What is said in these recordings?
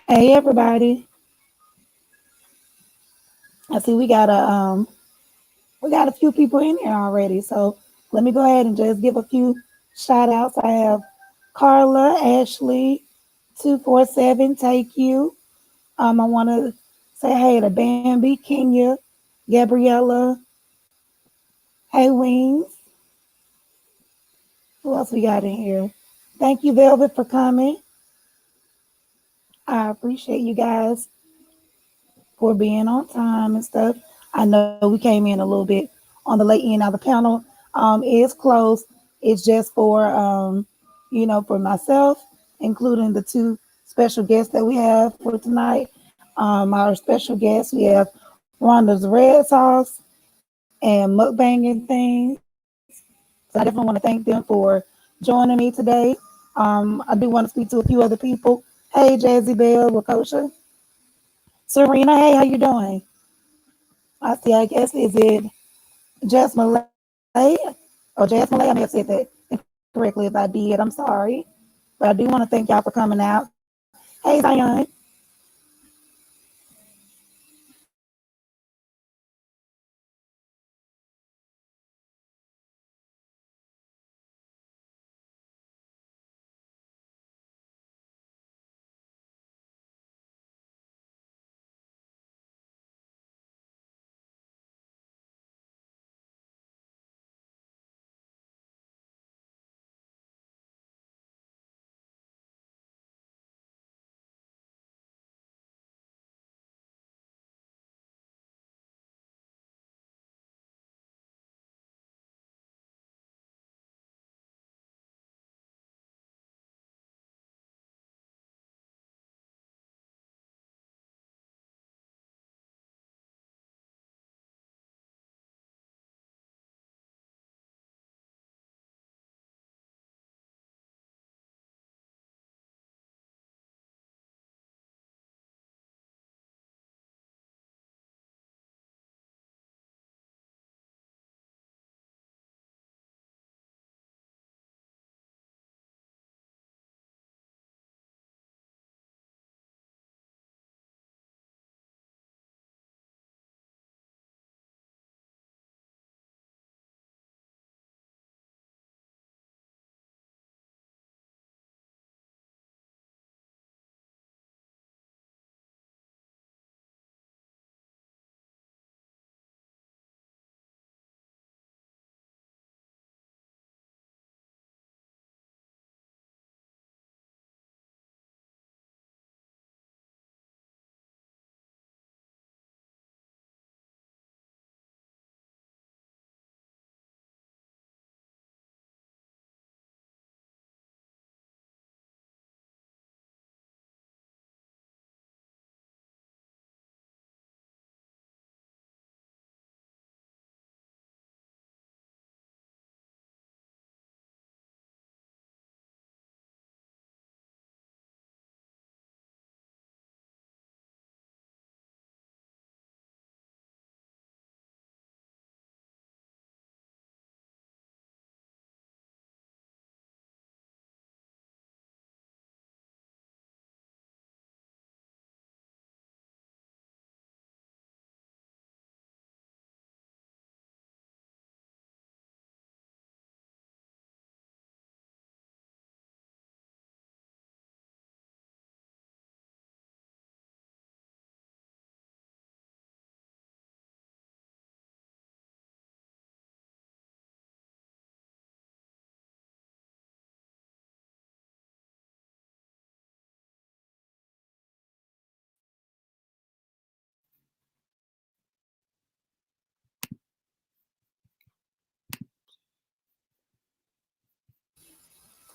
Hey everybody. I see we got a few people in here already. So let me go ahead and just give a few shout outs. I have Carla, Ashley, 247, Take You. I wanna say hey to Bambi, Kenya, Gabriella, hey Wings. Who else we got in here? Thank you, Velvet, for coming. I appreciate you guys for being on time and stuff. I know we came in a little bit on the late end. Now the panel is closed. It's just for for myself, including the two special guests that we have for tonight. Our special guests, we have Rhonda's Red Sauce and Mukbang and Things. So I definitely want to thank them for joining me today. I do want to speak to a few other people. Hey, Jazzy Bell, Wakosha, Serena. Hey, how you doing? I see. I guess is it Jess Malay or Jazz Malay? I may have said that incorrectly. If I did, I'm sorry. But I do want to thank y'all for coming out. Hey, Zion.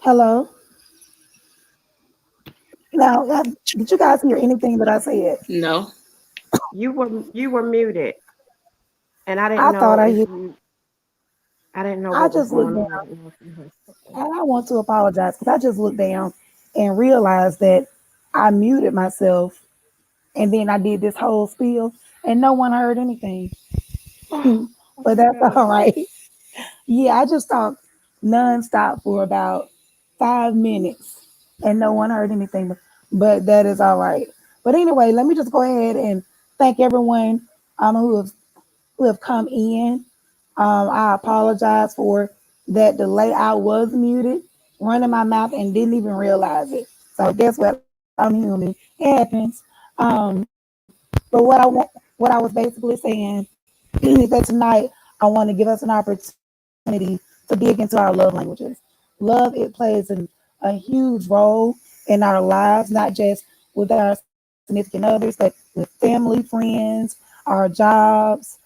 Hello. Now, did you guys hear anything that I said? No. You were muted, and I didn't I know thought I if heard. you. I didn't know I what was just looked going down, on. I didn't know if you heard something. and I want to apologize because I just looked down and realized that I muted myself, and then I did this whole spiel, and no one heard anything. Oh But my that's all God. right. Yeah, I just talked nonstop for about 5 minutes, and no one heard anything. but that is all right. But anyway, let me just go ahead and thank everyone who have come in. I apologize for that delay. I was muted, running my mouth, and didn't even realize it. So guess what? I'm human. It happens. But what I was basically saying is that tonight I want to give us an opportunity to dig into our love languages. Love, it plays a huge role in our lives, not just with our significant others, but with family, friends, our jobs,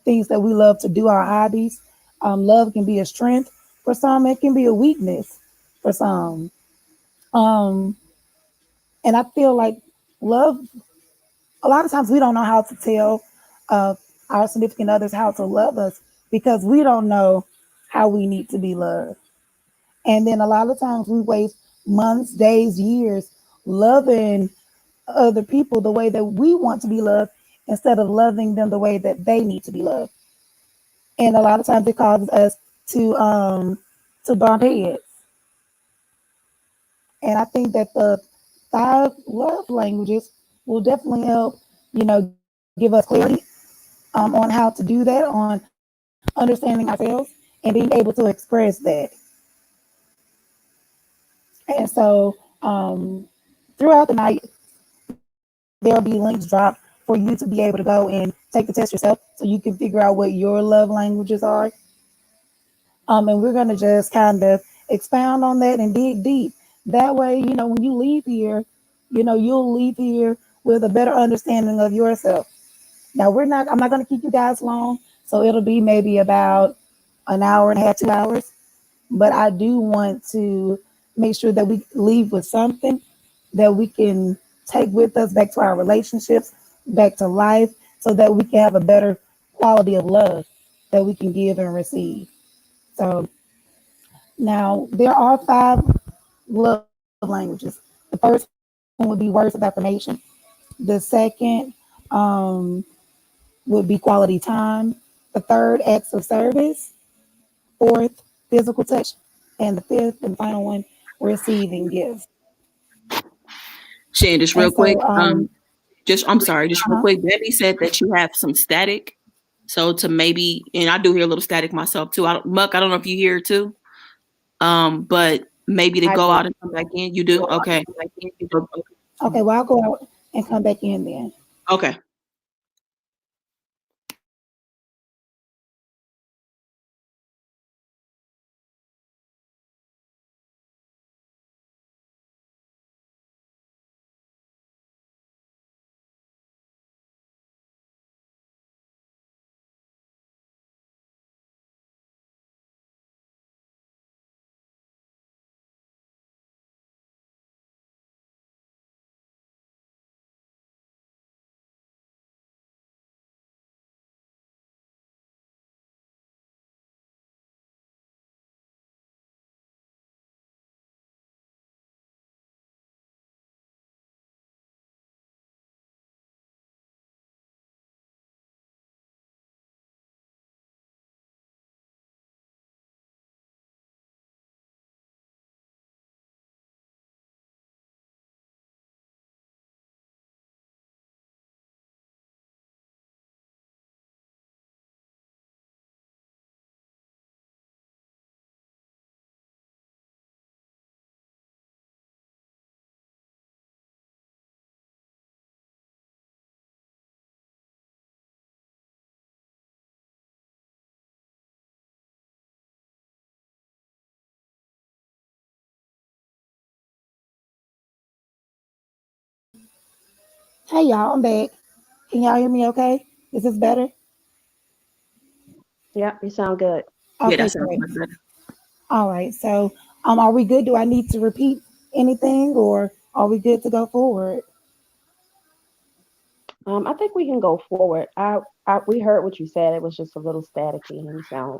things that we love to do, our hobbies. Love can be a strength for some, it can be a weakness for some. Um, and I feel like love, a lot of times we don't know how to tell uh, our significant others how to love us because we don't know how we need to be loved. And then a lot of times we waste months, days, years loving other people the way that we want to be loved instead of loving them the way that they need to be loved. And a lot of times it causes us to bump heads. And I think that the five love languages will definitely help, give us clarity on how to do that, on understanding ourselves and being able to express that. And so throughout the night, there'll be links dropped for you to be able to go and take the test yourself so you can figure out what your love languages are. And we're going to just kind of expound on that and dig deep. That way, when you leave here, you'll leave here with a better understanding of yourself. Now, I'm not going to keep you guys long. So it'll be maybe about an hour and a half, 2 hours. But I do want to make sure that we leave with something that we can take with us back to our relationships, back to life, so that we can have a better quality of love that we can give and receive. So now there are five love languages. The first one would be words of affirmation. The second um, would be quality time. The third, acts of service. Fourth, physical touch. And the fifth and final one, receiving gifts. Shen, just And real so, quick. Just I'm sorry, just real uh-huh. quick. Debbie said that you have some static. So to maybe, and I do hear a little static myself too. Muck, I don't know if you hear it too. But maybe to I go do. out and come back in. You do? Okay. Okay, well, I'll go out and come back in then. Okay. Hey, y'all, I'm back. Can y'all hear me okay? Is this better? Yep, you sound good. Yeah, that Okay, sounds great. much better. All right. So, are we good? Do I need to repeat anything or are we good to go forward? I think we can go forward. We heard what you said. It was just a little staticky, and you sound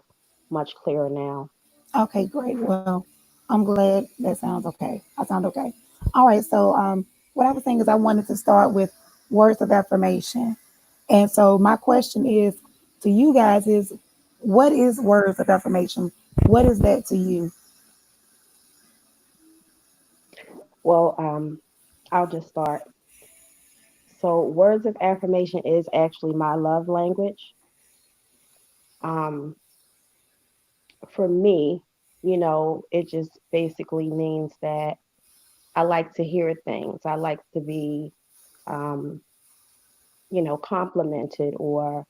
much clearer now. Okay, great. Well, I'm glad that sounds okay. I sound okay. All right. So, what I was saying is I wanted to start with words of affirmation. And so, my question is to you guys is what is words of affirmation? What is that to you? Well, I'll just start. So, words of affirmation is actually my love language. Um, for me, it just basically means that I like to hear things. I like to be, um, complimented or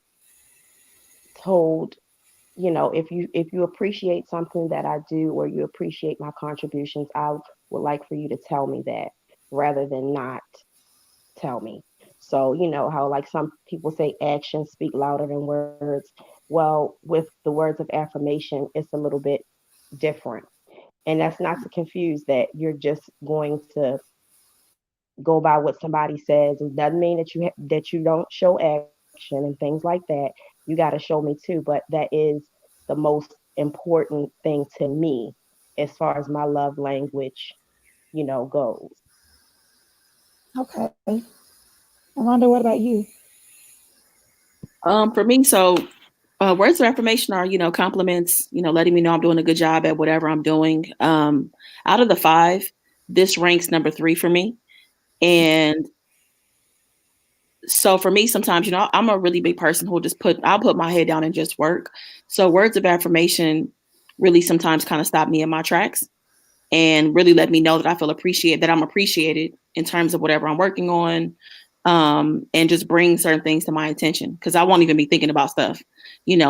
told, if you appreciate something that I do or you appreciate my contributions, I would like for you to tell me that rather than not tell me. So, how like some people say actions speak louder than words. Well, with the words of affirmation, it's a little bit different. And that's not to confuse that you're just going to go by what somebody says. It doesn't mean that you don't show action and things like that. You got to show me too, but that is the most important thing to me as far as my love language, goes. Okay. Rhonda, what about you? For me, so words of affirmation are, compliments, letting me know I'm doing a good job at whatever I'm doing. Out of the five, this ranks number three for me. And so for me, sometimes, I'm a really big person who'll I'll put my head down and just work. So words of affirmation really sometimes kind of stop me in my tracks and really let me know that I feel appreciated, that I'm appreciated in terms of whatever I'm working on, and just bring certain things to my attention because I won't even be thinking about stuff,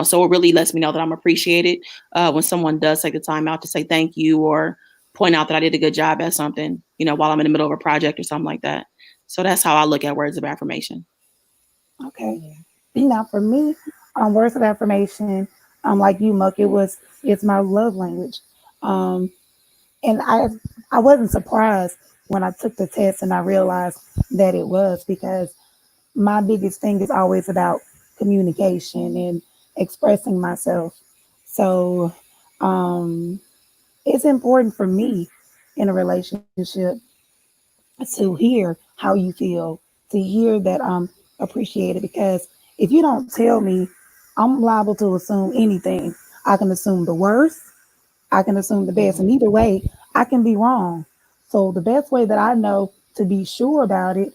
So it really lets me know that I'm appreciated when someone does take the time out to say thank you or point out that I did a good job at something, while I'm in the middle of a project or something like that. So that's how I look at words of affirmation. Okay. Yeah. Now, for me, words of affirmation, like you, Muck, it's my love language. Um, and I wasn't surprised when I took the test and I realized that it was because my biggest thing is always about communication and expressing myself. So um, it's important for me in a relationship to hear how you feel, to hear that I'm appreciated. Because if you don't tell me, I'm liable to assume anything. I can assume the worst, I can assume the best, Hmm. and either way, I can be wrong. So the best way that I know to be sure about it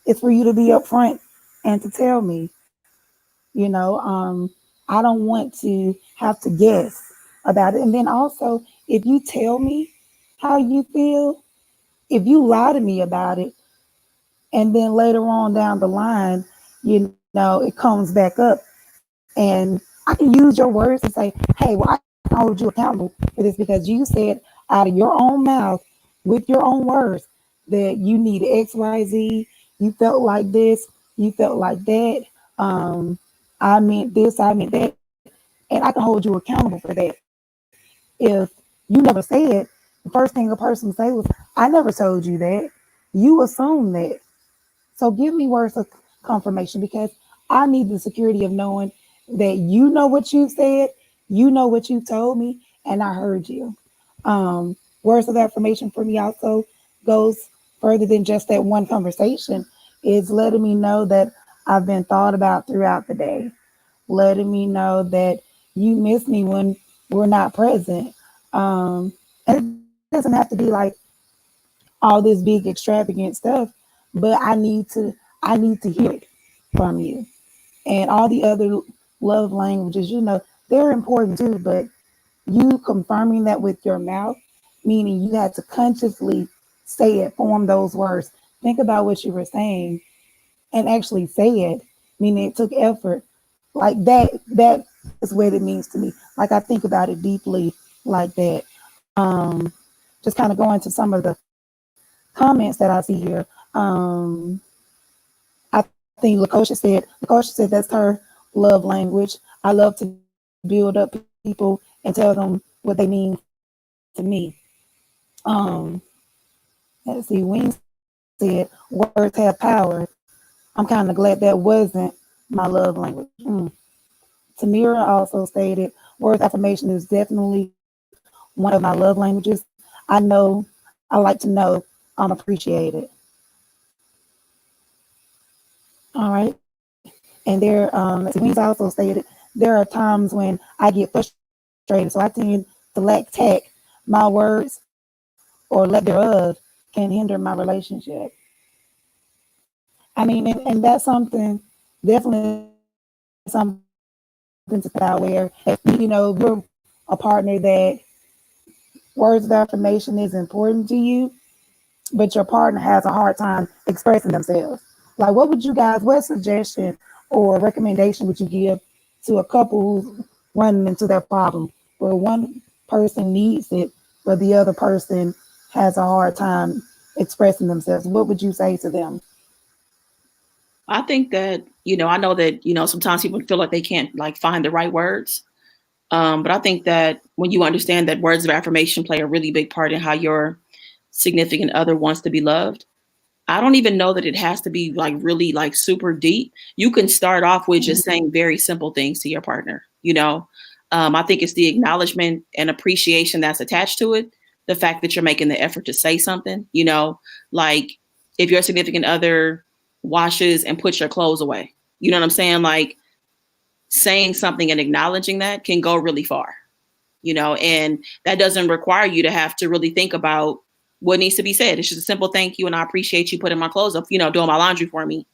is for you to be upfront and to tell me. You know, I don't want to have to guess about it. And then also, if you tell me how you feel, if you lie to me about it, and then later on down the line, it comes back up, and I can use your words to say, hey, well, I can hold you accountable for this because you said out of your own mouth with your own words that you needed XYZ, you felt like this, you felt like that. Um, I meant this, I meant that, and I can hold you accountable for that. If you never said, the first thing a person say was, I never told you that. You assume that. So give me words of confirmation because I need the security of knowing that you know what you said, you know what you told me, and I heard you. Words of affirmation for me also goes further than just that one conversation. It's letting me know that I've been thought about throughout the day, letting me know that you miss me when we're not present. And it doesn't have to be like all this big extravagant stuff, but I need to hear it from you. And all the other love languages, they're important too, but you confirming that with your mouth, meaning you had to consciously say it, form those words, think about what you were saying and actually say it, meaning it took effort. Like that is what it means to me. Like I think about it deeply like that. Just kind of going to some of the comments that I see here. I think Lakosha said that's her love language. I love to build up people and tell them what they mean to me. Um, let's see, Wing said words have power. I'm kind of glad that wasn't my love language. Tamira also stated words affirmation is definitely one of my love languages. I like to know I'm appreciated. All right. And Wings also stated there are times when I get frustrated, so I tend to lack tact. My words or lack thereof can hinder my relationship. I mean, and that's something, definitely something to think about where, if you're a partner that words of affirmation is important to you, but your partner has a hard time expressing themselves. Like, what suggestion or recommendation would you give to a couple who's running into their problem where one person needs it, but the other person has a hard time expressing themselves? What would you say to them? I think that, I know that, sometimes people feel like they can't like find the right words. But I think that when you understand that words of affirmation play a really big part in how your significant other wants to be loved, I don't even know that it has to be like really like super deep. You can start off with just saying very simple things to your partner. I think it's the acknowledgement and appreciation that's attached to it. The fact that you're making the effort to say something, like if your significant other washes and puts your clothes away, you know what I'm saying? Like saying something and acknowledging that can go really far, and that doesn't require you to have to really think about what needs to be said. It's just a simple thank you and I appreciate you putting my clothes up, doing my laundry for me.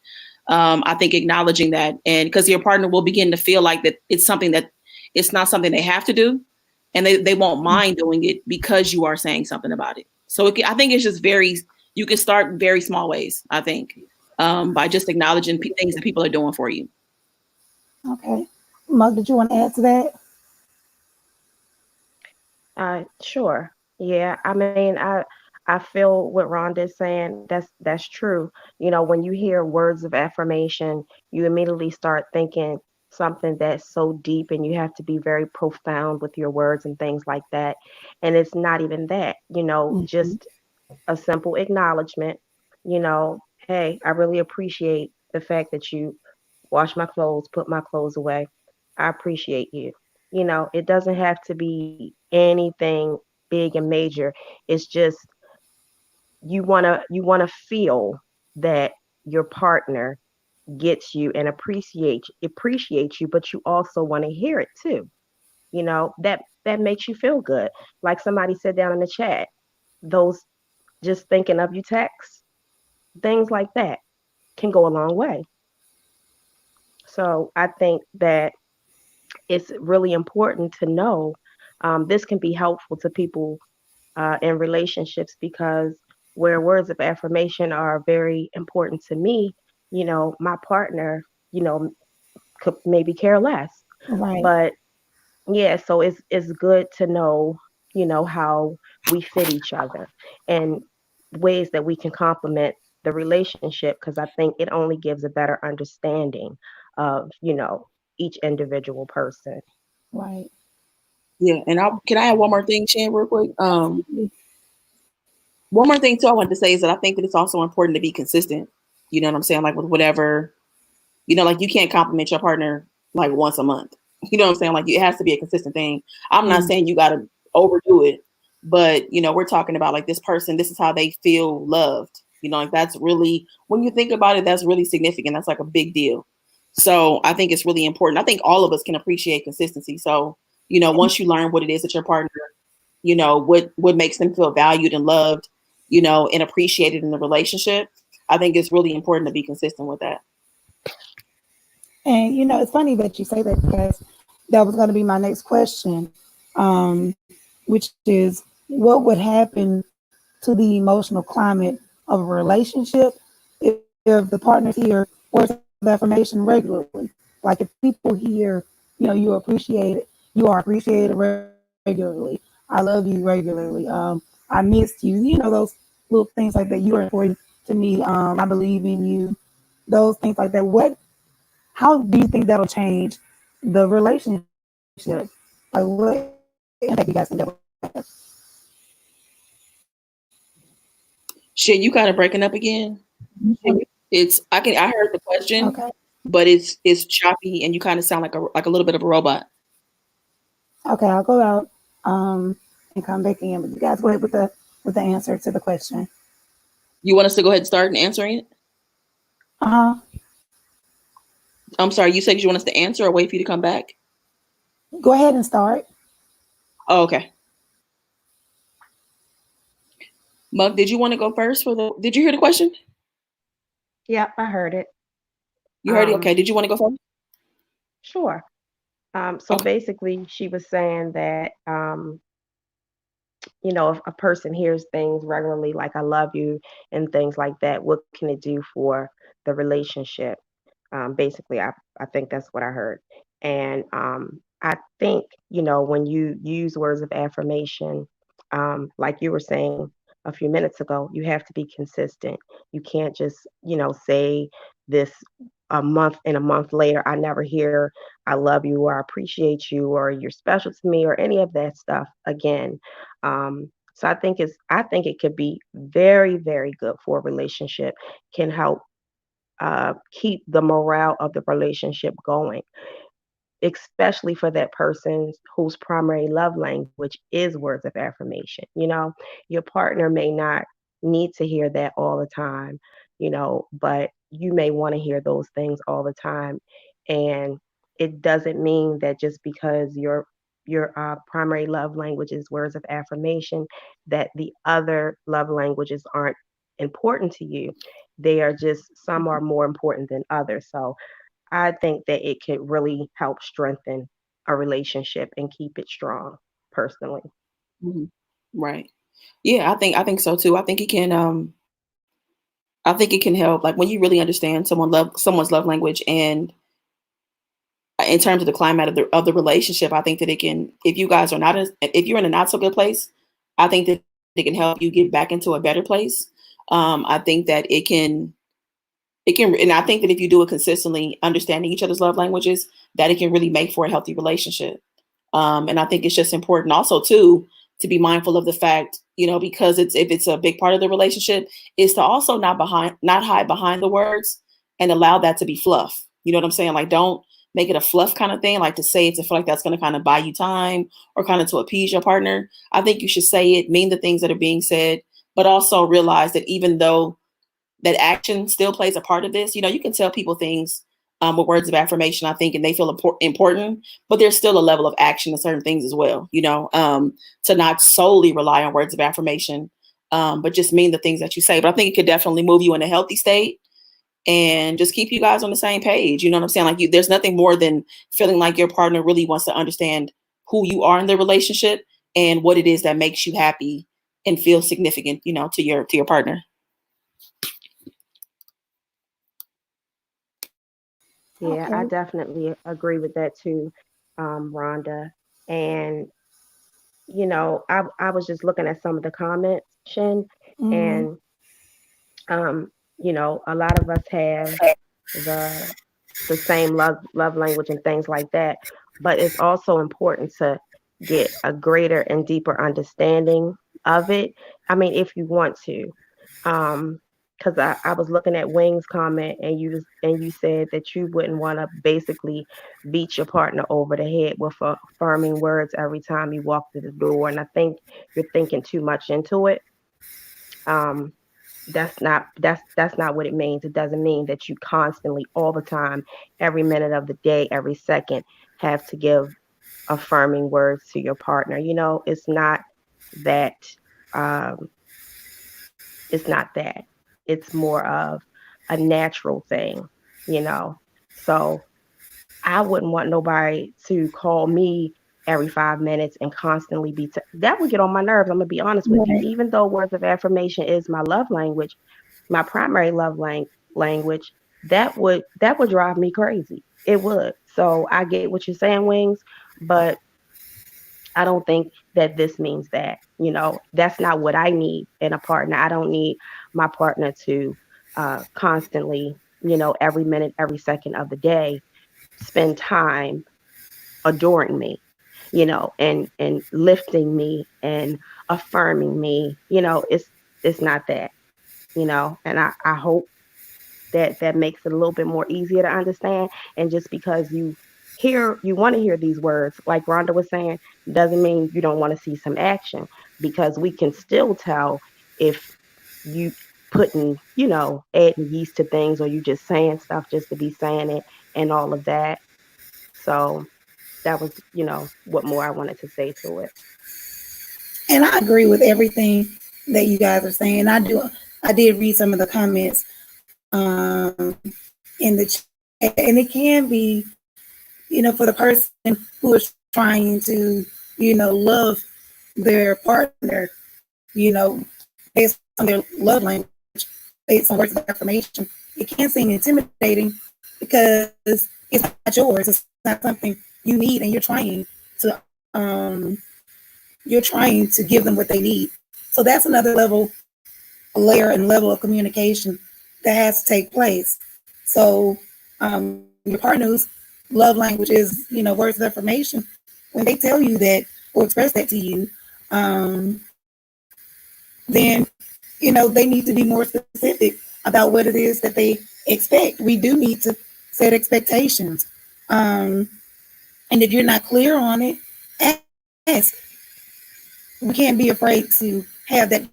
I think acknowledging that, and because your partner will begin to feel like that it's not something they have to do, and they won't mind doing it because you are saying something about it. So I think it's just you can start very small ways, I think, by just acknowledging things that people are doing for you. Okay. Mug, did you want to add to that? Sure. Yeah. I mean, I feel what Rhonda is saying. That's true. When you hear words of affirmation, you immediately start thinking something that's so deep, and you have to be very profound with your words and things like that. And it's not even that. Mm-hmm. Just a simple acknowledgement. Hey, I really appreciate the fact that you wash my clothes, put my clothes away. I appreciate you. It doesn't have to be anything big and major. It's just you want to feel that your partner gets you and appreciates you, but you also want to hear it too. That makes you feel good. Like somebody said down in the chat, those just thinking of you texts, things like that can go a long way. So I think that it's really important to know, this can be helpful to people in relationships, because where words of affirmation are very important to me, my partner, you know, could maybe care less. Right. But yeah, so it's good to know, how we fit each other and ways that we can complement the relationship, because I think it only gives a better understanding of, each individual person. Right. Yeah, and can I add one more thing, Shan, real quick? Absolutely. One more thing too, I want to say is that I think that it's also important to be consistent. You know what I'm saying? Like with whatever, like you can't compliment your partner like once a month. You know what I'm saying? Like it has to be a consistent thing. I'm not saying you got to overdo it, but we're talking about like this person. This is how they feel loved. Like that's really, when you think about it, that's really significant. That's like a big deal. So I think it's really important. I think all of us can appreciate consistency. So once you learn what it is that your partner, what makes them feel valued and loved, and appreciated in the relationship, I think it's really important to be consistent with that. And it's funny that you say that because that was going to be my next question, which is what would happen to the emotional climate of a relationship if the partners hear words of affirmation regularly? Like if people hear, you appreciate it, you are appreciated regularly. I love you regularly. I missed you. Those little things like that. You are important to me. I believe in you. Those things like that. How do you think that'll change the relationship? Like what impact do you guys think that will have? Shit, you kind of breaking up again. I heard the Okay. question, but it's choppy and you kind of sound like a little bit of a robot. Okay, I'll go out and come back in. But you guys go ahead with the answer to the question. You want us to go ahead and start and answering it? Uh-huh. I'm sorry, you said you want us to answer or wait for you to come back? Go ahead and start. Oh, okay. Mug, did you want to go first for the? Did you hear the question? Yep, I heard it. You heard it. Um, Okay. Did you want to go first? sure. So Okay. basically, she was saying that if a person hears things regularly like "I love you" and things like that, what can it do for the relationship? Basically, I think that's what I heard. And I think, when you use words of affirmation, like you were saying a few minutes ago, you have to be consistent. You can't just, say this a month later, I never hear "I love you" or "I appreciate you" or "you're special to me" or any of that stuff again. So I think it could be very, very good for a relationship, can help keep the morale of the relationship going, especially for that person whose primary love language is words of affirmation. Your partner may not need to hear that all the time, but you may want to hear those things all the time. And it doesn't mean that just because your primary love language is words of affirmation, that the other love languages aren't important to you. They are just, some are more important than others. So I think that it could really help strengthen a relationship and keep it strong, personally. Mhm. Right. Yeah, I think so too. I think it can help, like, when you really understand someone's love language, and in terms of the climate of the relationship, I think that it can, if you guys are not if you're in a not so good place, I think that it can help you get back into a better place. I think that it can, and I think that if you do it consistently, understanding each other's love languages, that it can really make for a healthy relationship. And I think it's just important also too to be mindful of the fact, because if it's a big part of the relationship, is to also not hide behind the words and allow that to be fluff. You know what I'm saying? Like, don't make it a fluff kind of thing, like to say it to feel like that's going to kind of buy you time or kind of to appease your partner. I think you should say it, mean the things that are being said, but also realize that even though that action still plays a part of this. You can tell people things with words of affirmation, I think, and they feel important, but there's still a level of action to certain things as well, to not solely rely on words of affirmation, but just mean the things that you say. But I think it could definitely move you in a healthy state and just keep you guys on the same page. You know what I'm saying? Like, there's nothing more than feeling like your partner really wants to understand who you are in the relationship and what it is that makes you happy and feel significant, to your partner. Yeah, I Okay. definitely agree with that too, Rhonda. And I was just looking at some of the comments, Shen, Mm-hmm. and a lot of us have the the same love language and things like that. But it's also important to get a greater and deeper understanding of it. I mean, if you want to. Because I was looking at Wing's comment, and you said that you wouldn't want to basically beat your partner over the head with affirming words every time you walk through the door. And I think you're thinking too much into it. Um, that's not what it means. It doesn't mean that you constantly, all the time, every minute of the day, every second, have to give affirming words to your partner. It's not that. Um, it's not that. It's more of a natural thing. You know. So I wouldn't want nobody to call me every 5 minutes and constantly that would get on my nerves. I'm gonna be honest with you. Right. Even though words of affirmation is my love language, my primary language, that would drive me crazy. It would. So I get what you're saying, Wings, but I don't think that this means that. That's not what I need in a partner. I don't need my partner to constantly, every minute, every second of the day, spend time adoring me, and lifting me and affirming me. It's not that, and I hope that makes it a little bit more easier to understand. And just because you want to hear these words, like Rhonda was saying, doesn't mean you don't want to see some action, because we can still tell if you putting, adding yeast to things, or you just saying stuff just to be saying it and all of that. So that was, what more I wanted to say to it. And I agree with everything that you guys are saying. I did read some of the comments in the chat, and it can be, for the person who is trying to, love their partner, based on their love language, based on words of affirmation. It can seem intimidating because it's not yours. It's not something you need, and you're trying to give them what they need. So that's another layer and level of communication that has to take place. So your partner's love language is, words of affirmation. When they tell you that or express that to you, um, then they need to be more specific about what it is that they expect. We do need to set expectations. Um, and if you're not clear on it, ask. We can't be afraid to have that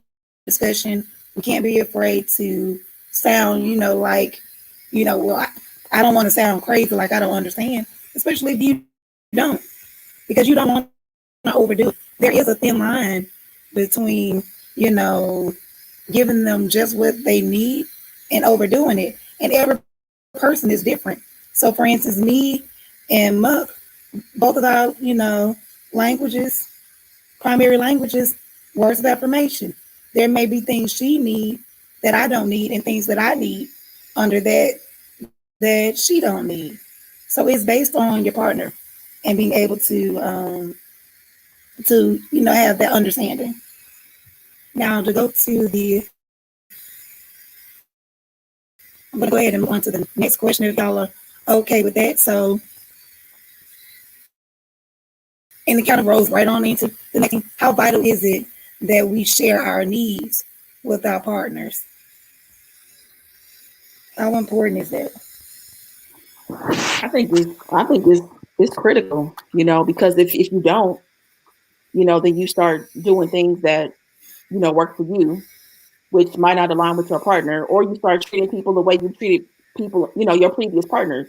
discussion. We can't be afraid to sound, like, well, I don't want to sound crazy, like I don't understand, especially if you don't, because you don't want to overdo it. There is a thin line between, giving them just what they need and overdoing it. And every person is different. So, for instance, me and Muck, both of our, languages, primary languages, words of affirmation. There may be things she need that I don't need, and things that I need under that she don't need. So it's based on your partner and being able to have that understanding. Now to go to I'm going to go ahead and move on to the next question if y'all are okay with that. So, and it kind of rolls right on into the next thing. How vital is it that we share our needs with our partners? How important is that? I think it's critical, because if you don't, then you start doing things that, work for you, which might not align with your partner, or you start treating people the way you treated people, your previous partners.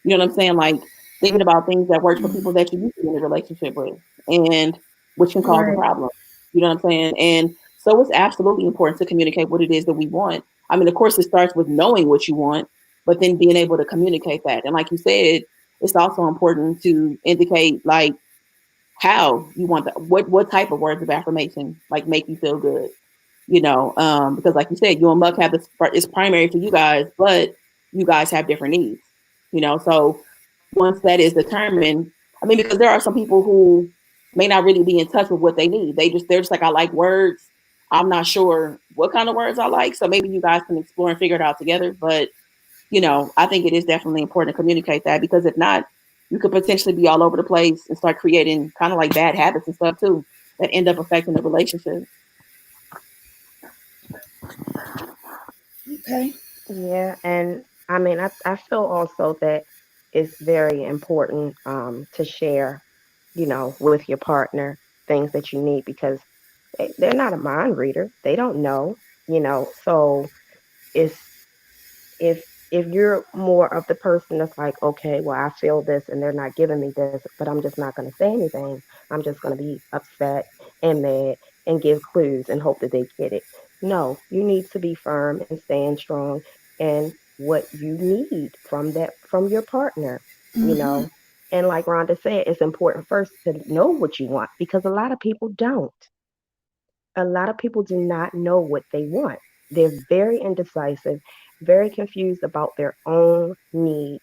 You know what I'm saying? Like thinking about things that work for people that you used to be in a relationship with, and which can cause a Right. problem. You know what I'm saying? And so it's absolutely important to communicate what it is that we want. I mean, of course, it starts with knowing what you want, but then being able to communicate that. And like you said, it's also important to indicate like how you want that, what type of words of affirmation like make you feel good. Because like you said, you and Muck have this, it's primary for you guys, but you guys have different needs. So once that is determined, I mean, because there are some people who may not really be in touch with what they need. They're just like, I like words. I'm not sure what kind of words I like. So maybe you guys can explore and figure it out together. But, I think it is definitely important to communicate that, because if not, you could potentially be all over the place and start creating kind of like bad habits and stuff too that end up affecting the relationship. Okay. Yeah, and I mean, I feel also that it's very important to share, with your partner things that you need because they're not a mind reader. They don't know, so it's if you're more of the person that's like, okay, well, I feel this and they're not giving me this, but I'm just not going to say anything. I'm just going to be upset and mad and give clues and hope that they get it. No, you need to be firm and stand strong and what you need from your partner, you Mm-hmm. know. And like Rhonda said, it's important first to know what you want because a lot of people don't. A lot of people do not know what they want. They're very indecisive, very confused about their own needs,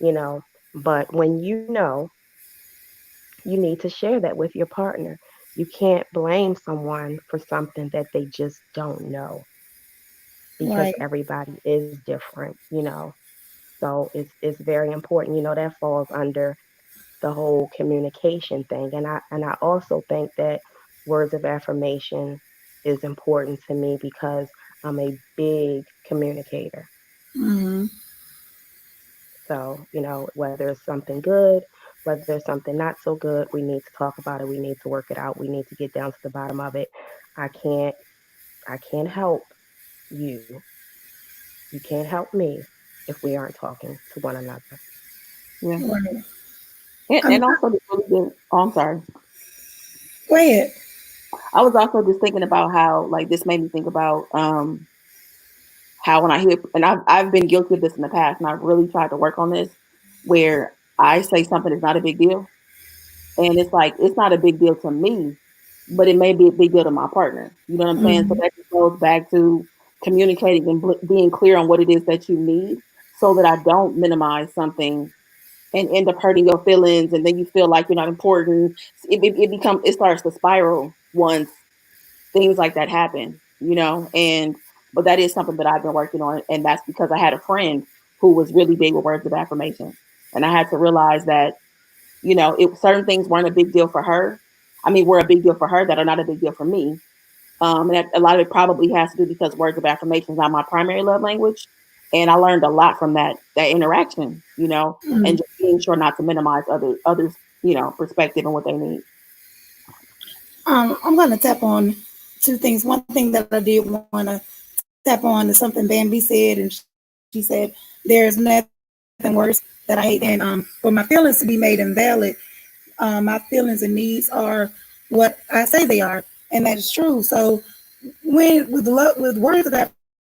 you know. But when you know, you need to share that with your partner. You can't blame someone for something that they just don't know because Right. everybody is different, So it's very important, that falls under the whole communication thing. And I also think that words of affirmation is important to me because I'm a big communicator. Mm-hmm. So, whether it's something good, whether it's something not so good, we need to talk about it. We need to work it out. We need to get down to the bottom of it. I can't I can't help you. You can't help me if we aren't talking to one another. Yeah. Right. And, I mean, and also, the really good, oh, I'm sorry. go ahead. I was also just thinking about how, like, this made me think about how when I hear, and I've been guilty of this in the past, and I've really tried to work on this, where I say something is not a big deal, and it's like it's not a big deal to me, but it may be a big deal to my partner. You know what I'm saying? So Mm-hmm. that just goes back to communicating and being clear on what it is that you need, so that I don't minimize something and end up hurting your feelings, and then you feel like you're not important. It starts to spiral once things like that happen, you know. And but that is something that I've been working on, and that's because I had a friend who was really big with words of affirmation, and I had to realize that, you know, certain things weren't a big deal for her. I mean, were a big deal for her that are not a big deal for me. And that, a lot of it probably has to do because words of affirmation is not my primary love language, and I learned a lot from that interaction, you know, and just being sure not to minimize others, you know, perspective and what they need. I'm going to tap on two things. One thing that I did want to tap on is something Bambi said, and she said, "There's nothing worse that I hate than for my feelings to be made invalid. My feelings and needs are what I say they are, and that is true. So with words of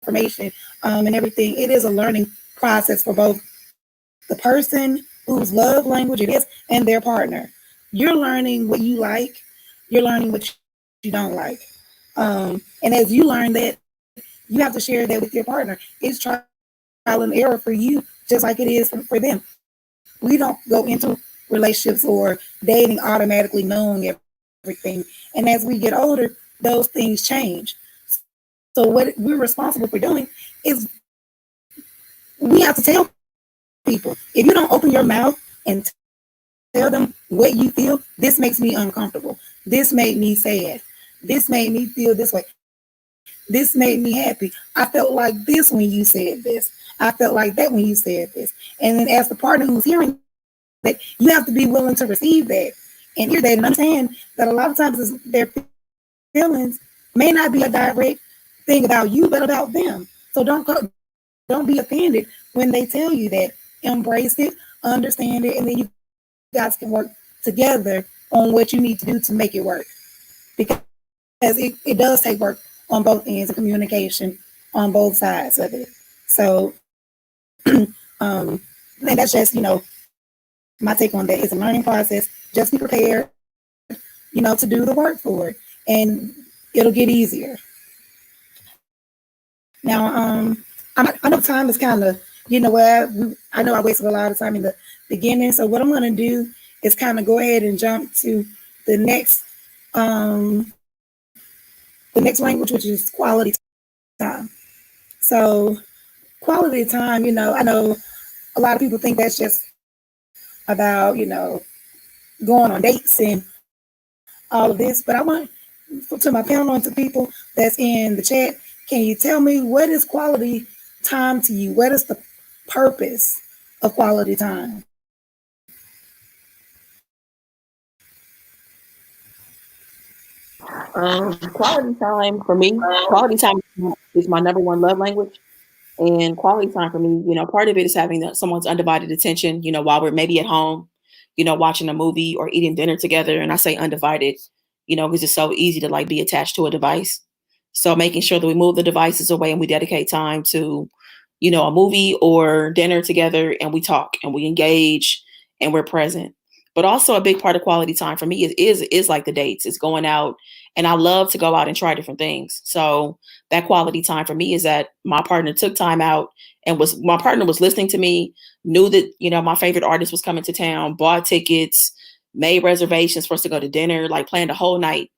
affirmation and everything, it is a learning process for both the person whose love language it is and their partner. You're learning what you like. You're learning what you don't like. And as you learn that, you have to share that with your partner. It's trial and error for you, just like it is for them. We don't go into relationships or dating automatically knowing everything. And as we get older, those things change. So what we're responsible for doing is we have to tell people. If you don't open your mouth and tell them what you feel, this makes me uncomfortable. This made me sad. This made me feel this way. This made me happy. I felt like this when you said this. I felt like that when you said this. And then as the partner who's hearing that, you have to be willing to receive that and hear that and understand that a lot of times their feelings may not be a direct thing about you, but about them. So don't be offended when they tell you that. Embrace it, understand it, and then you guys can work together on what you need to do to make it work. Because it does take work on both ends of communication on both sides of it. So, um, and that's just, my take on that. It's a learning process. Just be prepared, to do the work for it, and it'll get easier. Now, I know time is kind of, I know I wasted a lot of time in the beginning. So what I'm going to do is kind of go ahead and jump to the um, the next language, which is quality time. So quality time, I know a lot of people think that's just about, going on dates and all of this, but I want to my panel and to people that's in the chat, can you tell me what is quality time to you? What is the purpose of quality time? Quality time for me, quality time is my number one love language. And quality time for me, you know, part of it is having someone's undivided attention, you know, while we're maybe at home, you know, watching a movie or eating dinner together. And I say undivided, you know, because it's so easy to like be attached to a device. So making sure that we move the devices away and we dedicate time to, you know, a movie or dinner together, and we talk and we engage and we're present. But also a big part of quality time for me is like the dates. It's going out, and I love to go out and try different things. So that quality time for me is that my partner took time out and was my partner was listening to me, knew that, you know, my favorite artist was coming to town, bought tickets, made reservations for us to go to dinner, like planned a whole night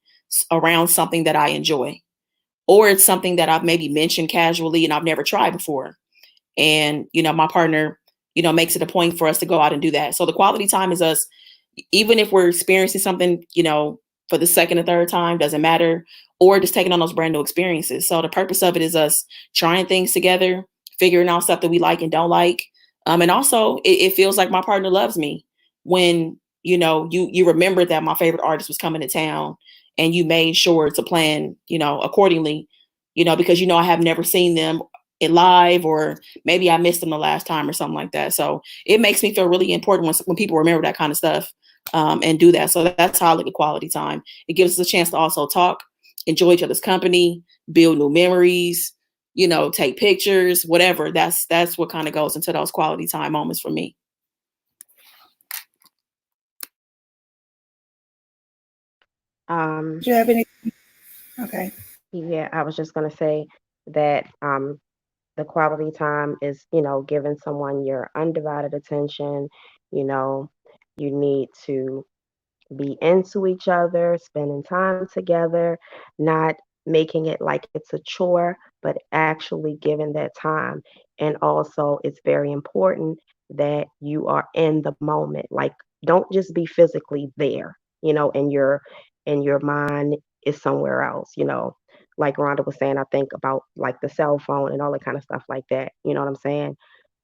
around something that I enjoy. Or it's something that I've maybe mentioned casually and I've never tried before. And, you know, my partner, you know, makes it a point for us to go out and do that. So the quality time is us, even if we're experiencing something, you know, for the second or third time, doesn't matter, or just taking on those brand new experiences. So the purpose of it is us trying things together, figuring out stuff that we like and don't like. And also it feels like my partner loves me when, you know, you remember that my favorite artist was coming to town and you made sure to plan, you know, accordingly, you know, because, you know, I have never seen them in live, or maybe I missed them the last time or something like that. So it makes me feel really important when people remember that kind of stuff and do that. So that's how I look at quality time. It gives us a chance to also talk, enjoy each other's company, build new memories, take pictures, whatever. That's what kind of goes into those quality time moments for me. Um, Do you have any? Okay. yeah, I was just gonna say that the quality time is, giving someone your undivided attention. You know, you need to be into each other, spending time together, not making it like it's a chore, but actually giving that time. And also, it's very important that you are in the moment. Like, don't just be physically there, and your mind is somewhere else, Like Rhonda was saying, I think about like the cell phone and all that kind of stuff like that. You know what I'm saying?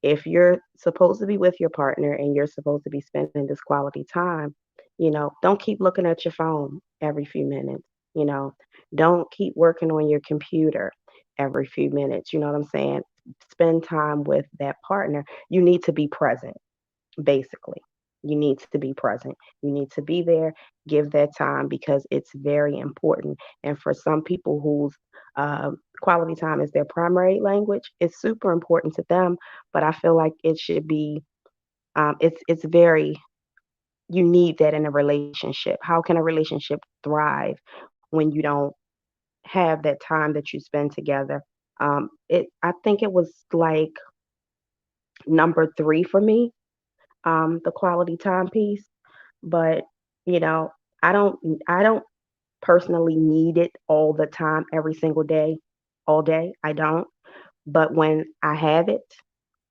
If you're supposed to be with your partner and you're supposed to be spending this quality time, don't keep looking at your phone every few minutes. You know, don't keep working on your computer every few minutes. You know what I'm saying? Spend time with that partner. You need to be present, basically. You need to be present. You need to be there, give that time because it's very important. And for some people whose quality time is their primary language, it's super important to them. But I feel like it should be, it's very, you need that in a relationship. How can a relationship thrive when you don't have that time that you spend together? I think it was like number three for me, the quality time piece. But you know, I don't personally need it all the time, every single day, all day. I don't. But when I have it,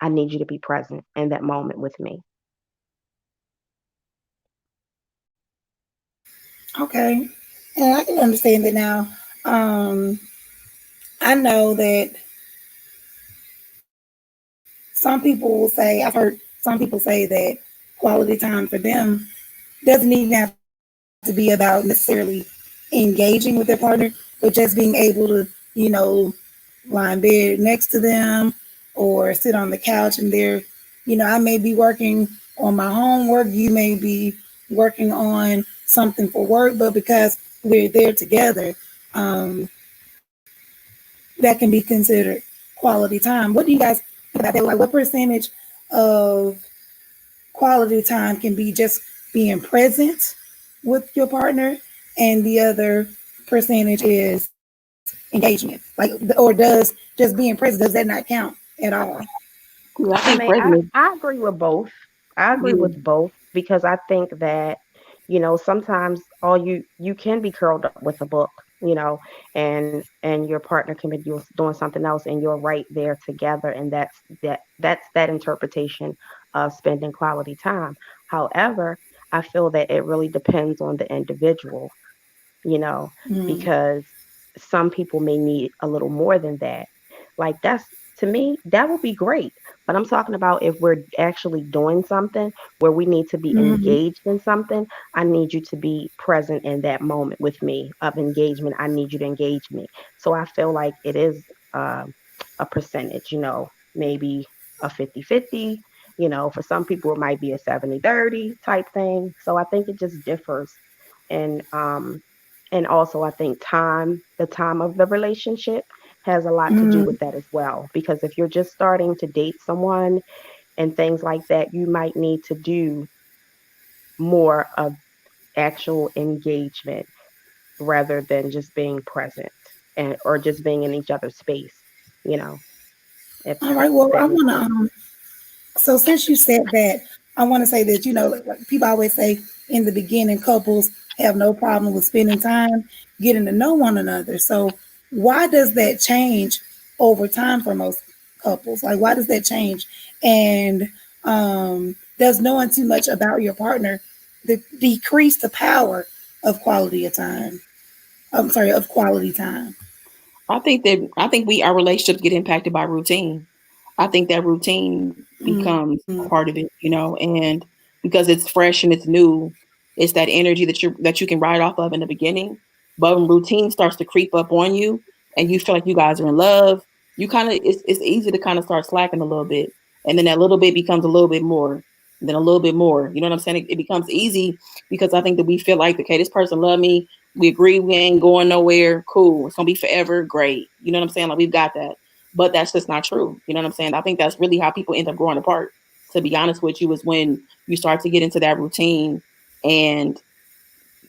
I need you to be present in that moment with me. Okay. And I can understand it now. Um, I know that some people will say, I've heard some people say that quality time for them doesn't even have to be about necessarily engaging with their partner, but just being able to, lie in bed next to them or sit on the couch and I may be working on my homework, you may be working on something for work, but because we're there together, um, that can be considered quality time. What do you guys think about that? Like, what percentage of quality time can be just being present with your partner, and the other percentage is engagement? Like, or does just being present, does that not count at all? Yeah, I I think mean, I, president. I agree with both. I agree Yeah, with both because I think that, sometimes you can be curled up with a book, and your partner can be doing something else and you're right there together, and that's that interpretation of spending quality time. However, I feel that it really depends on the individual, you know, Mm, because some people may need a little more than that. Like that's to me, that would be great. But I'm talking about if we're actually doing something where we need to be mm, engaged in something, I need you to be present in that moment with me of engagement. I need you to engage me. So I feel like it is a percentage, maybe a 50-50. For some people, it might be a 70-30 type thing. So I think it just differs. And also, I think the time of the relationship has a lot to do mm. with that as well. Because if you're just starting to date someone and things like that, you might need to do more of actual engagement rather than just being present and or just being in each other's space, you know, if All right. Well, I that makes want to sense. So since you said that, I want to say that like people always say in the beginning, couples have no problem with spending time getting to know one another. So why does that change over time for most couples? Like, why does that change? And does knowing too much about your partner decrease the power of quality of time? I'm sorry, of quality time. I think we our relationships get impacted by routine. I think that routine Mm, becomes part of it, and because it's fresh and it's new, it's that energy that you can ride off of in the beginning. But when routine starts to creep up on you and you feel like you guys are in love, you kind of it's easy to kind of start slacking a little bit. And then that little bit becomes a little bit more. then a little bit more. You know what I'm saying? It becomes easy because I think that we feel like, okay, this person love me. We agree we ain't going nowhere. Cool. It's gonna be forever. Great. You know what I'm saying? Like we've got that. But that's just not true. You know what I'm saying? I think that's really how people end up growing apart. To be honest with you, is when you start to get into that routine and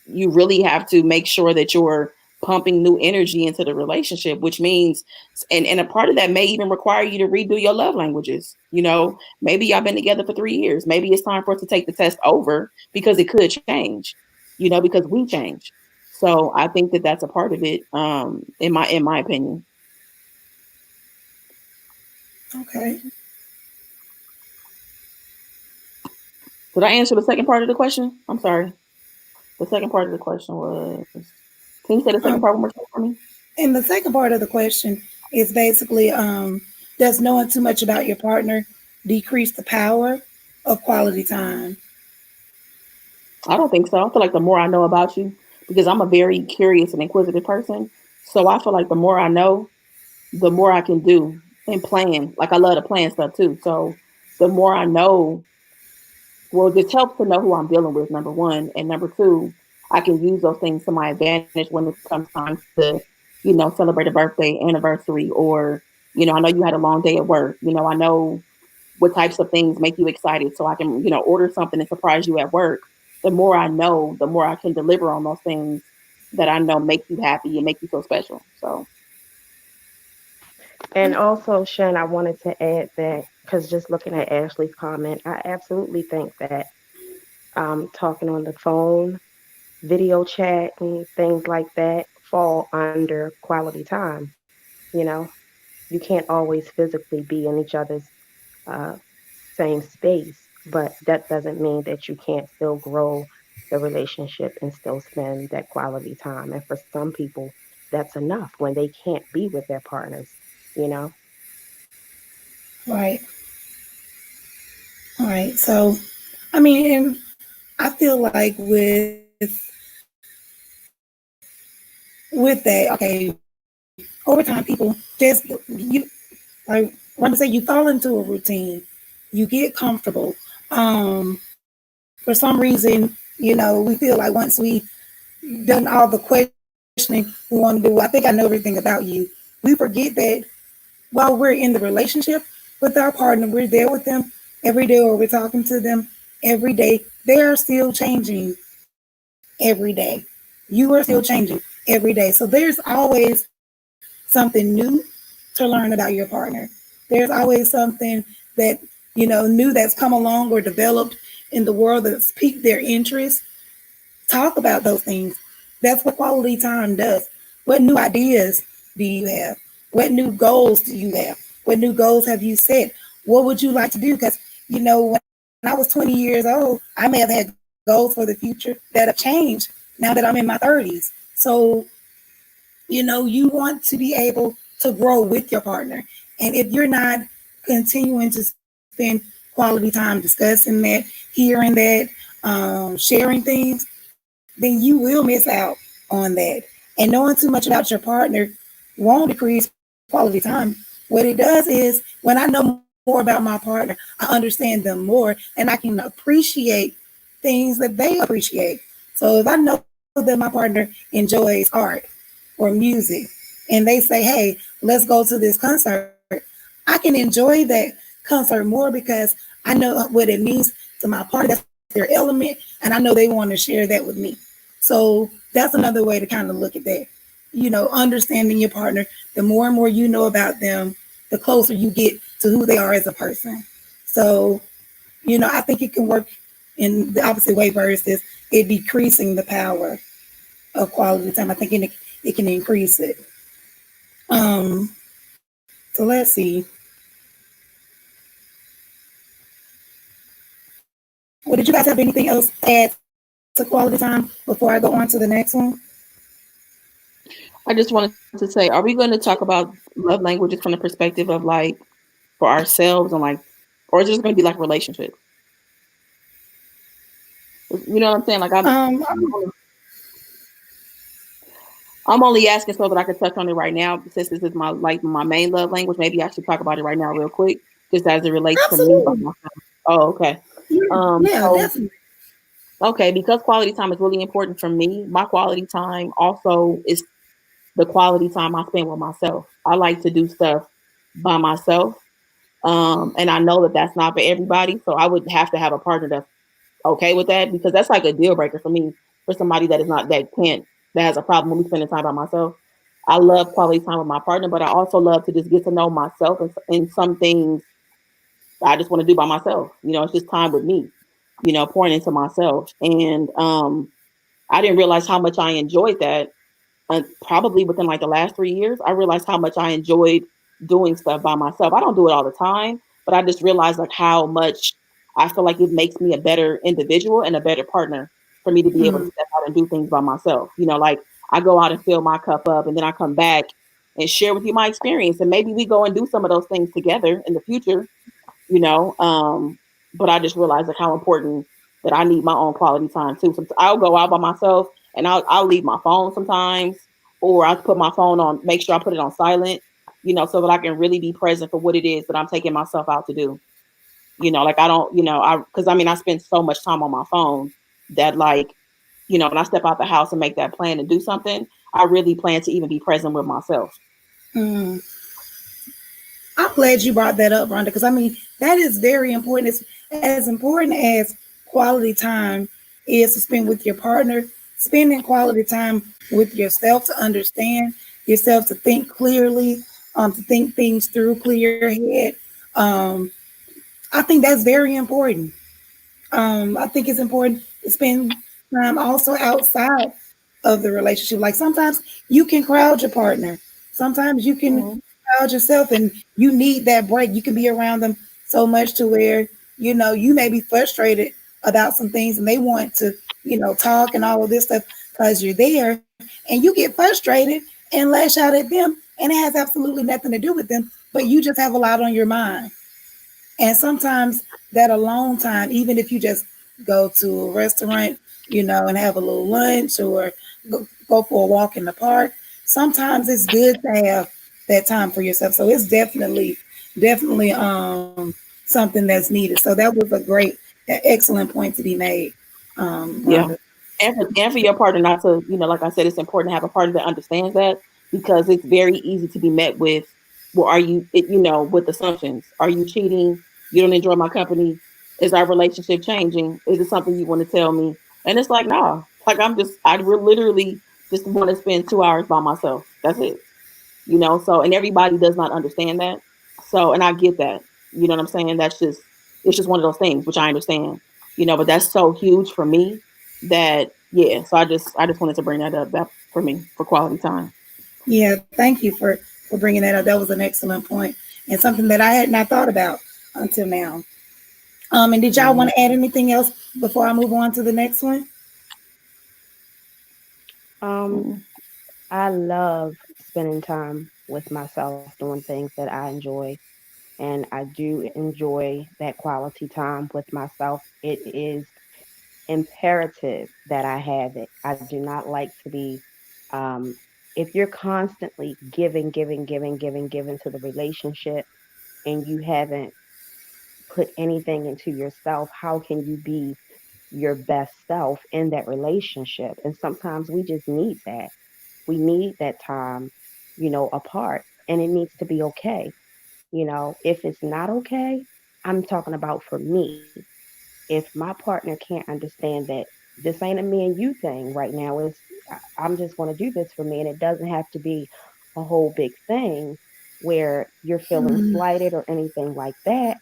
you really have to make sure that you're pumping new energy into the relationship, which means, and a part of that may even require you to redo your love languages. You know, maybe y'all been together for 3 years. Maybe it's time for us to take the test over because it could change, you know, because we change. So I think that that's a part of it, in my opinion. Okay. Did I answer the second part of the question? I'm sorry. The second part of the question was, can you say the second part one more time for me? And the second part of the question is basically, does knowing too much about your partner decrease the power of quality time? I don't think so. I feel like the more I know about you, because I'm a very curious and inquisitive person. So I feel like the more I know, the more I can do and plan. Like I love to plan stuff too. So the more I know, well, it just helps to know who I'm dealing with, number one. And number two, I can use those things to my advantage when it comes time to, celebrate a birthday, anniversary, or, I know you had a long day at work. I know what types of things make you excited so I can, order something and surprise you at work. The more I know, the more I can deliver on those things that I know make you happy and make you feel special. So And also, Shen, I wanted to add that because just looking at Ashley's comment, I absolutely think that talking on the phone, video chat, and things like that fall under quality time. You know, you can't always physically be in each other's uh, same space, but that doesn't mean that you can't still grow the relationship and still spend that quality time. And for some people, that's enough when they can't be with their partners, you know? Right. All right. So, I mean, and I feel like with that, okay, over time, people just you like when I say you fall into a routine, you get comfortable. For some reason, we feel like once we done all the questioning we want to do, I think I know everything about you. We forget that while we're in the relationship with our partner, we're there with them every day or we're talking to them every day. They are still changing every day. You are still changing every day. So there's always something new to learn about your partner. There's always something that, new that's come along or developed in the world that's piqued their interest. Talk about those things. That's what quality time does. What new ideas do you have? What new goals do you have? What new goals have you set? What would you like to do? Because, when I was 20 years old, I may have had goals for the future that have changed now that I'm in my 30s. So, you want to be able to grow with your partner. And if you're not continuing to spend quality time discussing that, hearing that, sharing things, then you will miss out on that. And knowing too much about your partner won't decrease quality time. What it does is when I know more about my partner, I understand them more and I can appreciate things that they appreciate. So if I know that my partner enjoys art or music and they say, hey, let's go to this concert, I can enjoy that concert more because I know what it means to my partner. That's their element. And I know they want to share that with me. So that's another way to kind of look at that. Understanding your partner, the more and more you know about them, the closer you get to who they are as a person. So, I think it can work in the opposite way versus it decreasing the power of quality time. I think it can increase it. Um, so let's see. Well, did you guys have anything else to add to quality time before I go on to the next one? I just wanted to say, are we going to talk about love languages from the perspective of like for ourselves and like, or is it just going to be like relationship? You know what I'm saying? Like I'm only asking so that I can touch on it right now since this is my main love language. Maybe I should talk about it right now real quick, just as it relates to me by Absolutely. myself. Oh, okay. Yeah, So definitely. okay, because quality time is really important for me, my quality time also is the quality time I spend with myself. I like to do stuff by myself. And I know that that's not for everybody. So I would have to have a partner that's okay with that, because that's like a deal breaker for me, for somebody that is not, that can't, that has a problem with me spending time by myself. I love quality time with my partner, but I also love to just get to know myself, and some things I just want to do by myself. It's just time with me, pouring into myself. And I didn't realize how much I enjoyed that. Probably within like the last 3 years, I realized how much I enjoyed doing stuff by myself. I don't do it all the time, but I just realized like how much I feel like it makes me a better individual and a better partner for me to be able to Mm, step out and do things by myself. Like I go out and fill my cup up, and then I come back and share with you my experience, and maybe we go and do some of those things together in the future, you know. But I just realized like how important that I need my own quality time too. So I'll go out by myself, and I'll leave my phone sometimes, or I'll put my phone on, make sure I put it on silent, so that I can really be present for what it is that I'm taking myself out to do. Like I don't, because I mean I spend so much time on my phone that, like, when I step out the house and make that plan to do something, I really plan to even be present with myself. mm. I'm glad you brought that up, Rhonda, because I mean that is very important. It's as important as quality time is to spend with your partner. Spending quality time with yourself to understand yourself, to think clearly, to think things through, clear your head. Um, I think that's very important. I think it's important to spend time also outside of the relationship. Like sometimes you can crowd your partner. Sometimes you can Mhm. crowd yourself and you need that break. You can be around them so much to where, you may be frustrated about some things and they want to, talk and all of this stuff because you're there and you get frustrated and lash out at them and it has absolutely nothing to do with them, but you just have a lot on your mind. And sometimes that alone time, even if you just go to a restaurant, and have a little lunch or go for a walk in the park, sometimes it's good to have that time for yourself. So it's definitely something that's needed. So that was an excellent point to be made, Yeah. Rhonda. And for your partner not to, like I said, it's important to have a partner that understands that, because it's very easy to be met with, well, are you, with assumptions. Are you cheating? You don't enjoy my company? Is our relationship changing? Is it something you want to tell me? And it's like, nah, like I literally just want to spend 2 hours by myself. That's it. So, and everybody does not understand that. So, and I get that, you know what I'm saying? It's just one of those things, which I understand, but that's so huge for me that, yeah. So I just wanted to bring that up, that for me, for quality time. Yeah, thank you for bringing that up. That was an excellent point and something that I had not thought about until now. And did y'all want Mhm. to add anything else before I move on to the next one? Um, Mm. I love spending time with myself doing things that I enjoy, and I do enjoy that quality time with myself. It is imperative that I have it. I do not like to be, um, if you're constantly giving to the relationship and you haven't put anything into yourself, how can you be your best self in that relationship? And sometimes we just need that. We need that time, apart, and it needs to be okay. If it's not okay, I'm talking about for me. If my partner can't understand that this ain't a me and you thing right now, I'm just want to do this for me, and it doesn't have to be a whole big thing where you're feeling Mm, slighted or anything like that.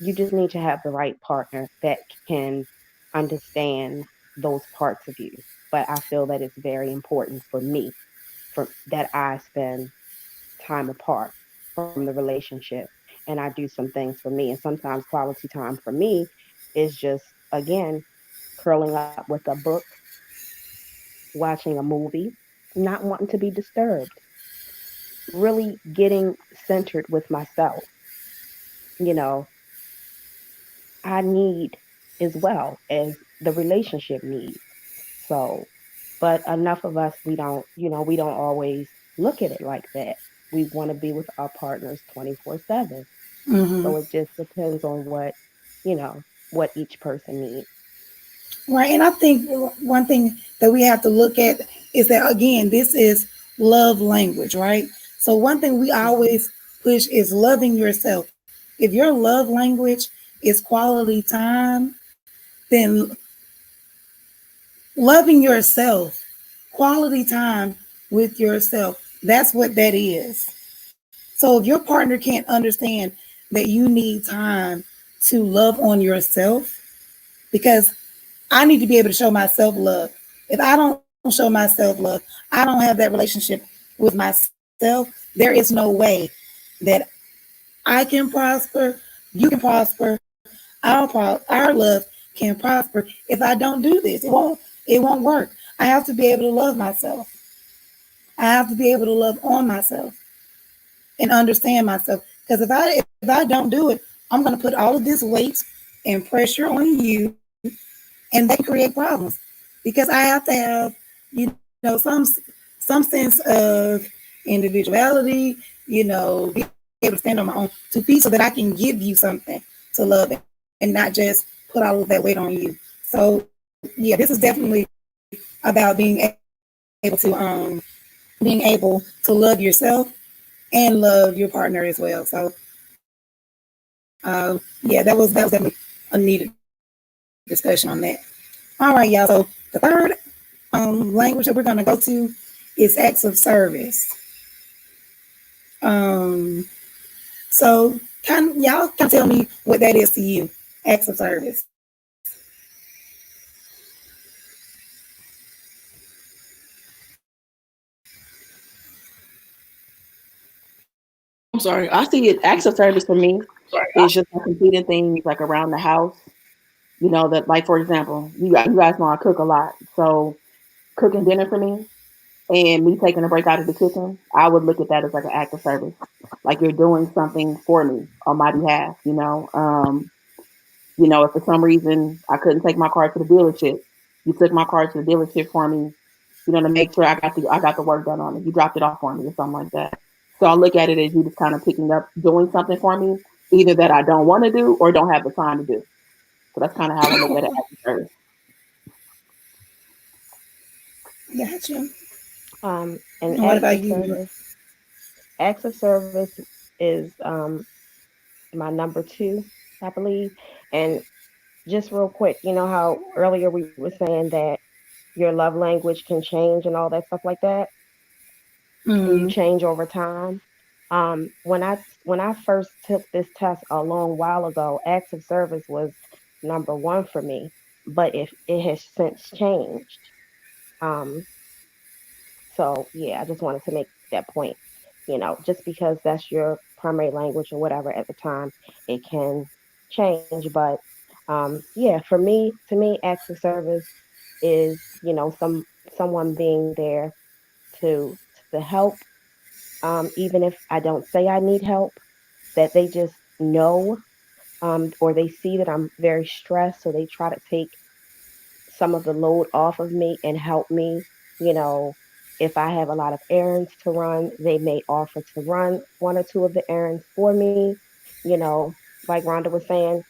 You just need to have the right partner that can understand those parts of you. But I feel that it's very important for me, for that I spend time apart from the relationship and I do some things for me. And sometimes quality time for me is just, again, curling up with a book, watching a movie, not wanting to be disturbed, really getting centered with myself. You know, I need as well as the relationship needs. So, but enough of us, we don't always look at it like that. We want to be with our partners 24/7. hmm So it just depends on what what each person needs. Right. And I think one thing that we have to look at is that, again, this is love language, right? So, one thing we Hmm. always push is loving yourself. If your love language is quality time, then loving yourself, quality time with yourself, that's what that is. So, if your partner can't understand that you need time to love on yourself, because I need to be able to show myself love. If I don't show myself love, I don't have that relationship with myself. There is no way that I can prosper, you can prosper, our love can prosper if I don't do this. It won't work. I have to be able to love myself. I have to be able to love on myself and understand myself. Because if I don't do it, I'm going to put all of this weight and pressure on you, and that can create problems because I have to have, some sense of individuality, be able to stand on my own 2 feet so that I can give you something to love and not just put all of that weight on you. So yeah, this is definitely about being able to love yourself and love your partner as well. So yeah, that was definitely a needed discussion on that. All right, y'all. So the third language that we're going to go to is acts of service. Um, so y'all kind of tell me what that is to you. Acts of service. I'm sorry. I see it. Acts of service for me is just like completing things like around the house. You know that, like for example, you guys know I cook a lot, so cooking dinner for me and me taking a break out of the kitchen, I would look at that as like an act of service. Like you're doing something for me on my behalf. If for some reason I couldn't take my car to the dealership, you took my car to the dealership for me, to make sure I got the work done on it. You dropped it off for me or something like that. So I look at it as you just kind of picking up, doing something for me, either that I don't want to do or don't have the time to do. So that's kind of how I look at it at first. Gotcha. And And what about you? acts of service is my number two, I believe. And just real quick, you know how earlier we were saying that your love language can change and all that stuff like that, and you Mm, change over time. When I first took this test a long while ago, acts of service was number one for me, but it has since changed. Um, so yeah, I just wanted to make that point. Just because that's your primary language or whatever at the time, it can change. But yeah, to me, acts of service is someone being there to help, even if I don't say I need help, that they just know, or they see that I'm very stressed, so they try to take some of the load off of me and help me. You know, if I have a lot of errands to run, they may offer to run one or two of the errands for me. Like Rhonda was saying,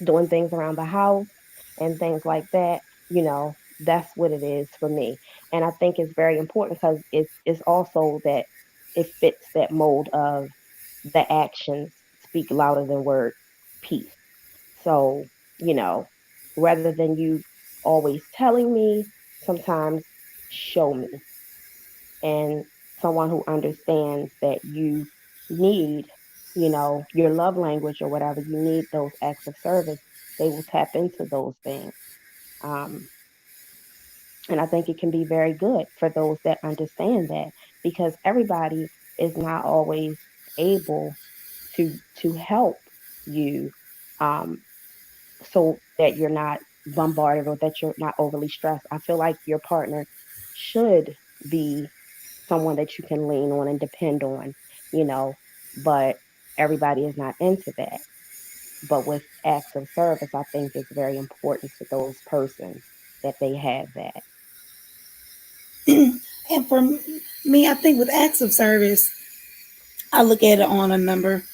doing things around the house and things like that. That's what it is for me. And I think it's very important because it's also that it fits that mold of the actions speak louder than word piece. So, you know, rather than you always telling me, sometimes show me. And someone who understands that you need, your love language or whatever, you need those acts of service, they will tap into those things. Um, and I think it can be very good for those that understand that, because everybody is not always able to help you, um, so that you're not bombarded or that you're not overly stressed. I feel like your partner should be someone that you can lean on and depend on, you know, but everybody is not into that. But with acts of service, I think it's very important to those persons that they have that. and for me, I think with acts of service, I look at it on a number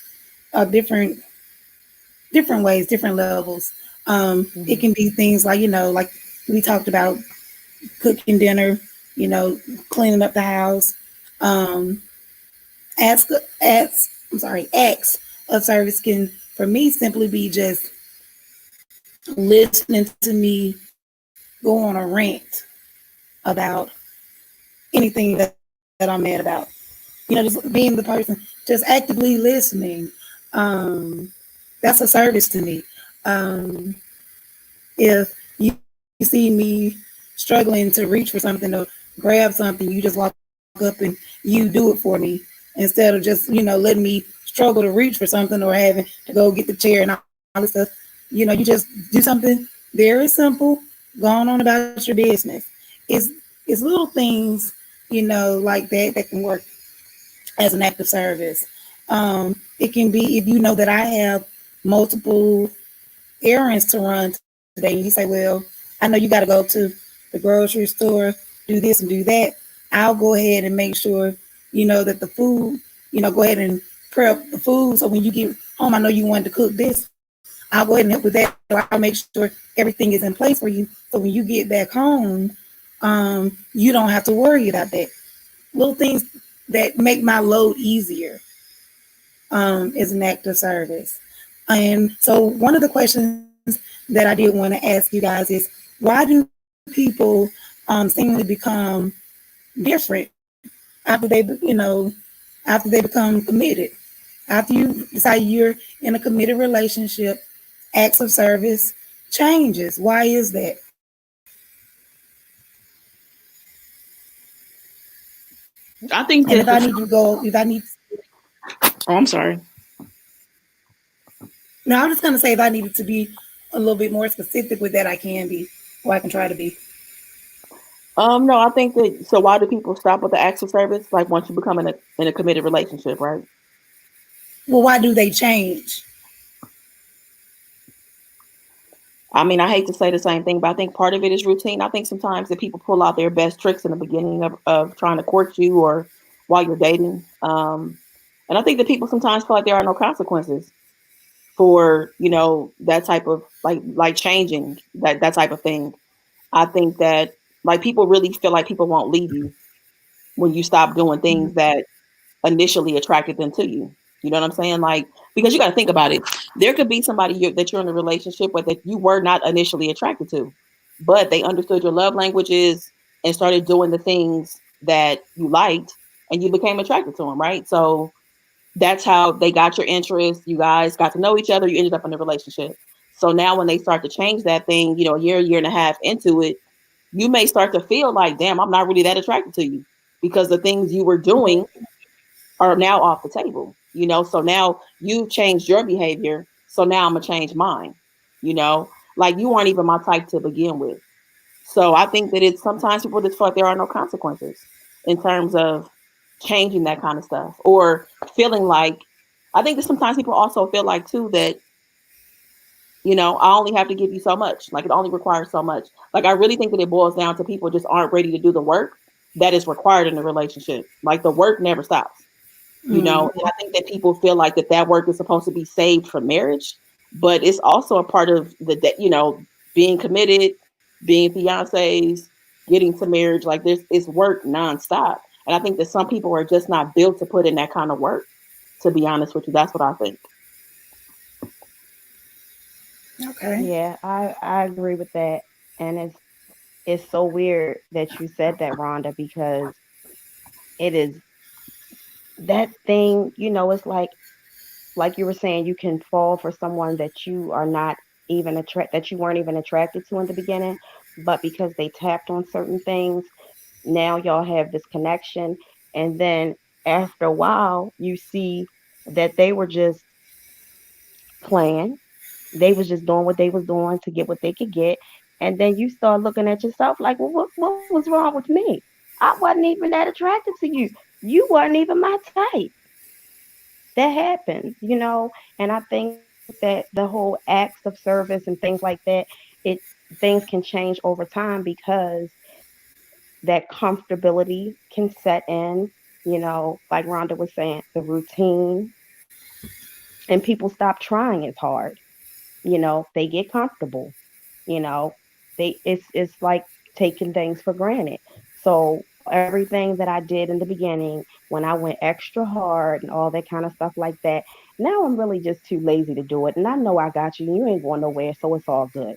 of different different ways, different levels. It Hmm. can be things like, like we talked about, cooking dinner, you know, cleaning up the house. Um, ask, acts of service can, for me, simply be just listening to me go on a rant about anything that I'm mad about. Just being the person, just actively listening. Um, that's a service to me. Um, if you see me struggling to reach for something or grab something, you just walk up and you do it for me instead of just, letting me struggle to reach for something or having to go get the chair and all this stuff. You just do something very simple, going on about your business. It's it's little things, like that can work as an act of service. It can be if you know that I have multiple errands to run today, and you say, "Well, I know you got to go to the grocery store, do this and do that." I'll go ahead and make sure that the food, go ahead and prep the food. So when you get home, I know you wanted to cook this. I'll go ahead and help with that. So I'll make sure everything is in place for you. So when you get back home, you don't have to worry about that. Little things that make my load easier is an act of service. And so, one of the questions that I did want to ask you guys is, why do people seemingly become different after after they become committed? After you decide you're in a committed relationship, acts of service changes. Why is that? I And think if I that need for to sure. go, if I need, Oh, I'm sorry. no, I'm just going to say if I needed to be a little bit more specific with that, I can be, or I can try to be. No, I think that. So why do people stop with the acts of service? Like once you become in a committed relationship, right? Well, why do they change? I mean, I hate to say the same thing, but I think part of it is routine. I think sometimes that people pull out their best tricks in the beginning of trying to court you or while you're dating. And I think that people sometimes feel like there are no consequences for, that type of like changing that type of thing. I think that like people really feel like people won't leave you when you stop doing things that initially attracted them to you. You know what I'm saying? Like, because you got to think about it. There could be somebody that you're in a relationship with that you were not initially attracted to, but they understood your love languages and started doing the things that you liked, and you became attracted to them, right? So that's how they got your interest. You guys got to know each other. You ended up in a relationship. So now when they start to change that thing, year and a half into it, you may start to feel like, damn, I'm not really that attracted to you because the things you were doing are now off the table, so now you've changed your behavior, so now I'm gonna change mine, like you weren't even my type to begin with. So I think that it's sometimes people just feel like there are no consequences in terms of changing that kind of stuff, or feeling like, I think that sometimes people also feel like too that, I only have to give you so much, like it only requires so much. Like I really think that it boils down to people just aren't ready to do the work that is required in a relationship. Like the work never stops. Mm, And I think that people feel like that work is supposed to be saved for marriage, but it's also a part of being committed, being fiancés, getting to marriage. Like it's work nonstop. And I think that some people are just not built to put in that kind of work. To be honest with you, that's what I think. okay. Yeah, I agree with that. And it's so weird that you said that, Rhonda, because it is that thing, it's like you were saying, you can fall for someone that you are not even that you weren't even attracted to in the beginning, but because they tapped on certain things, now y'all have this connection, and then after a while you see that they were just playing. They was just doing what they was doing to get what they could get. And then you start looking at yourself like, well, what was wrong with me? I wasn't even that attracted to you. You weren't even my type. That happens, And I think that the whole acts of service and things like that, it things can change over time because that comfortability can set in, like Rhonda was saying, the routine, and people stop trying as hard. They get comfortable, you know. It's like taking things for granted. So everything that I did in the beginning, when I went extra hard and all that kind of stuff like that, now I'm really just too lazy to do it. And I know I got you, and you ain't going nowhere, so it's all good.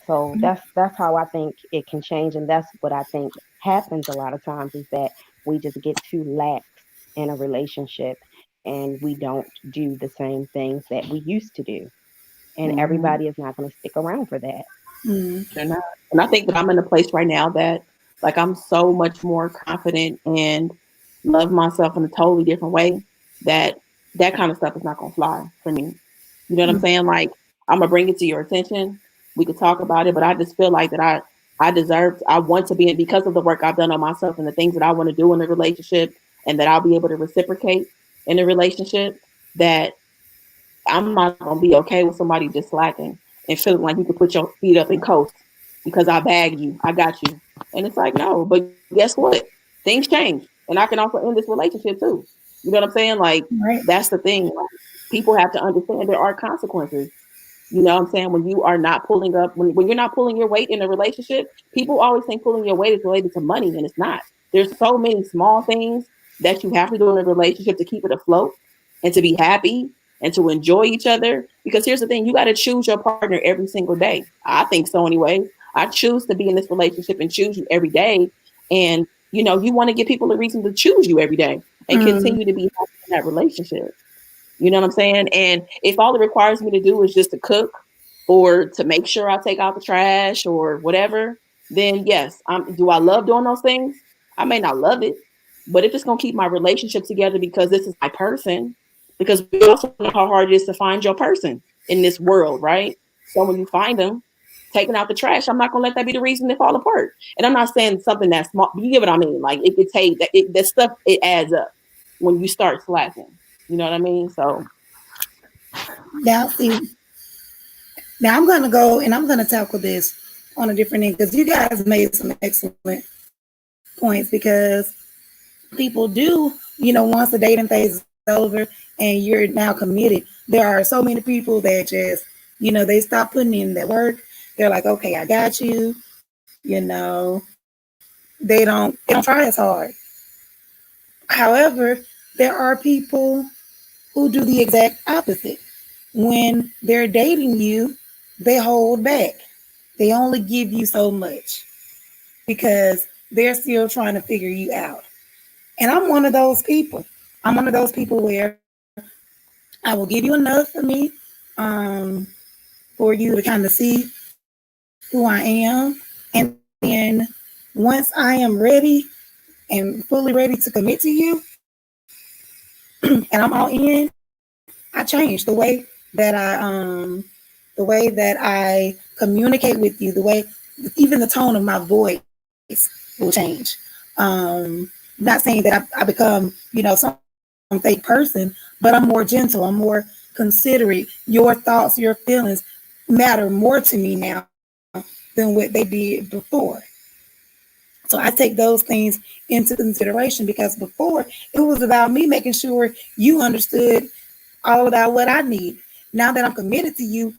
So that's how I think it can change, and that's what I think happens a lot of times is that we just get too lax in a relationship, and we don't do the same things that we used to do. And Mm-hmm. everybody is not going to stick around for that. Mm. They're not. And I think that I'm in a place right now that like I'm so much more confident and love myself in a totally different way that that kind of stuff is not gonna fly for me. You know what I'm saying? Like I'm gonna bring it to your attention. We could talk about it, but I just feel like that I deserve I want to be in because of the work I've done on myself and the things that I want to do in a relationship and that I'll be able to reciprocate in a relationship that I'm not gonna be okay with somebody just slacking and feeling like you can put your feet up and coast because I bagged you, I got you. And it's like, no, but guess what? Things change. And I can also end this relationship too. You know what I'm saying? Like, Right. that's the thing. Like, people have to understand there are consequences. You know what I'm saying? When you are not pulling up, when you're not pulling your weight in a relationship, people always think pulling your weight is related to money, and it's not. There's so many small things that you have to do in a relationship to keep it afloat and to be happy and to enjoy each other. Because here's the thing, you got to choose your partner every single day. I think so, anyways. I choose to be in this relationship and choose you every day. And, you want to give people a reason to choose you every day and Mm. continue to be happy in that relationship. You know what I'm saying? And if all it requires me to do is just to cook or to make sure I take out the trash or whatever, then yes, do I love doing those things? I may not love it, but if it's going to keep my relationship together because this is my person, because we also know how hard it is to find your person in this world, right? So when you find them, taking out the trash, I'm not going to let that be the reason they fall apart. And I'm not saying something that's small, but you get what I mean? Like it could take that stuff, it adds up when you start slacking. You know what I mean? So Now, see, now I'm gonna go and I'm gonna tackle this on a different end because you guys made some excellent points because people do, once the dating phase is over and you're now committed, there are so many people that just, they stop putting in that work. They're like, okay, I got you. They don't try as hard. However, there are people who do the exact opposite. When they're dating you, they hold back. They only give you so much because they're still trying to figure you out. And I'm one of those people. I'm one of those people where I will give you enough for me, um, for you to kind of see who I am. And then once I am ready and fully ready to commit to you and I'm all in, I change the way that I communicate with you, the way even the tone of my voice will change. Not saying that I become, some fake person, but I'm more gentle. I'm more considerate. Your thoughts, your feelings matter more to me now than what they did before. So I take those things into consideration because before it was about me making sure you understood all about what I need. Now that I'm committed to you,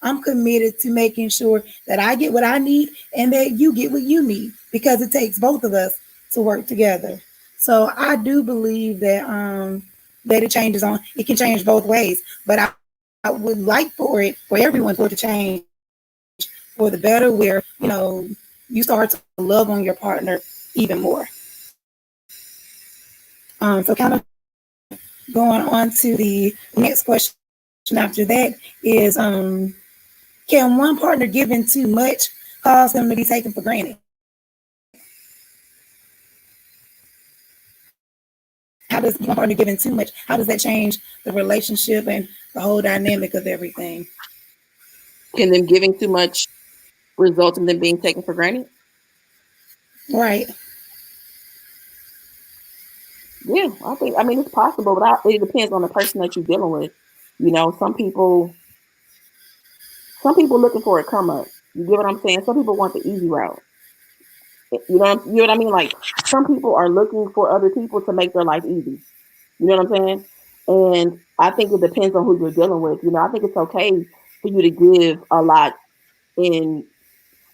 I'm committed to making sure that I get what I need and that you get what you need because it takes both of us to work together. So I do believe that it can change both ways. But I would like for everyone for it to change for the better where, you start to love on your partner even more. So kind of going on to the next question after that is can one partner giving too much cause them to be taken for granted? How does one partner giving too much, how does that change the relationship and the whole dynamic of everything? can them giving too much result in them being taken for granted? Right. Yeah, I mean, it's possible, but it depends on the person that you're dealing with. Some people looking for a come up. You get what I'm saying? Some people want the easy route. You know what I mean? Like some people are looking for other people to make their life easy. You know what I'm saying? And I think it depends on who you're dealing with. I think it's okay for you to give a lot in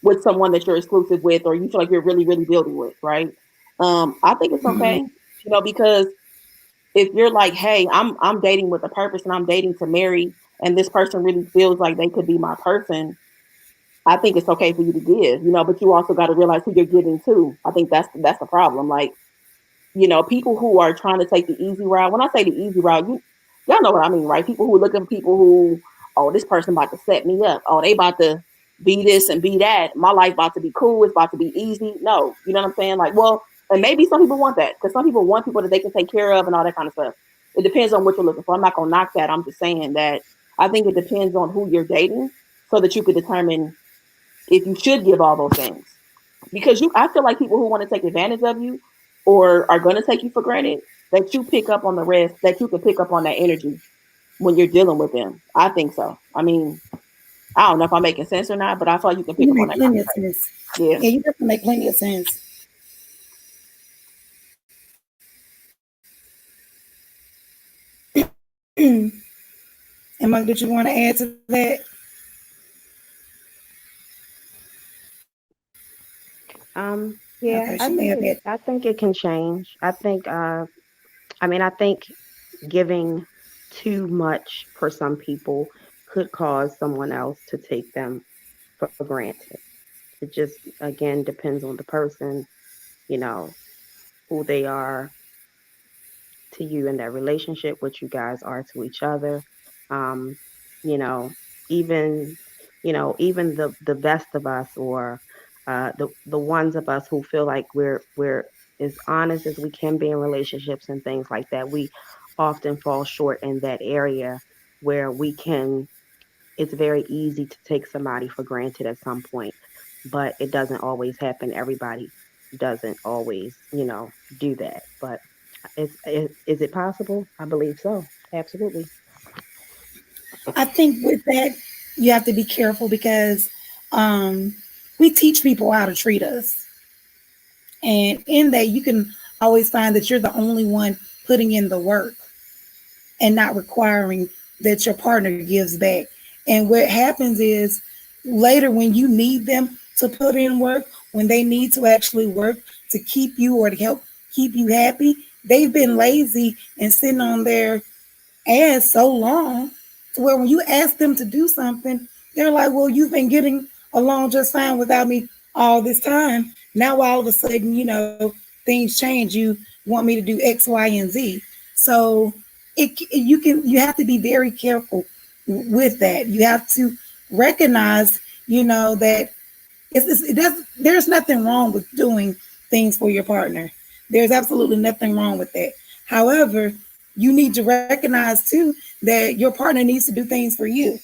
with someone that you're exclusive with, or you feel like you're really, really building with, right? I think it's Mhm. okay, because if you're like, hey, I'm dating with a purpose and I'm dating to marry, and this person really feels like they could be my person, I think it's okay for you to give, but you also got to realize who you're giving to. I think that's the problem. Like, people who are trying to take the easy route. When I say the easy route, y'all know what I mean, right? People who look at people who, oh, this person about to set me up. Oh, they about to be this and be that. My life about to be cool. It's about to be easy. No, you know what I'm saying? Like, well, and maybe some people want that because some people want people that they can take care of and all that kind of stuff. It depends on what you're looking for. I'm not gonna knock that. I'm just saying that I think it depends on who you're dating so that you could determine if you should give all those things. Because I feel like people who want to take advantage of you or are going to take you for granted, that you pick up on the rest, that you can pick up on that energy when you're dealing with them. I think so. I mean, I don't know if I'm making sense or not, but I feel like you can pick You up on make that plenty kind of of sense. stuff. Yeah. Yeah, you definitely make plenty of sense. And Mike, did you want to add to that? Okay, Yeah, she may have had. I think it can change. I think giving too much for some people could cause someone else to take them for granted. It just, again, depends on the person, you know, who they are to you in that relationship, what you guys are to each other. Um, you know, even even the best of us, or the ones of us who feel like we're as honest as we can be in relationships and things like that, we often fall short in that area where we can. It's very easy to take somebody for granted at some point, but it doesn't always happen. Everybody doesn't always, do that. But is it possible? I believe so. Absolutely. I think with that, you have to be careful because um, we teach people how to treat us. And in that, you can always find that you're the only one putting in the work and not requiring that your partner gives back. And what happens is later when you need them to put in work, when they need to actually work to keep you or to help keep you happy, they've been lazy and sitting on their ass so long to where when you ask them to do something, they're like, well, you've been getting along just fine without me all this time. Now all of a sudden, things change. You want me to do X, Y, and Z. So you have to be very careful with that. You have to recognize, that there's nothing wrong with doing things for your partner. There's absolutely nothing wrong with that. However, you need to recognize too that your partner needs to do things for you,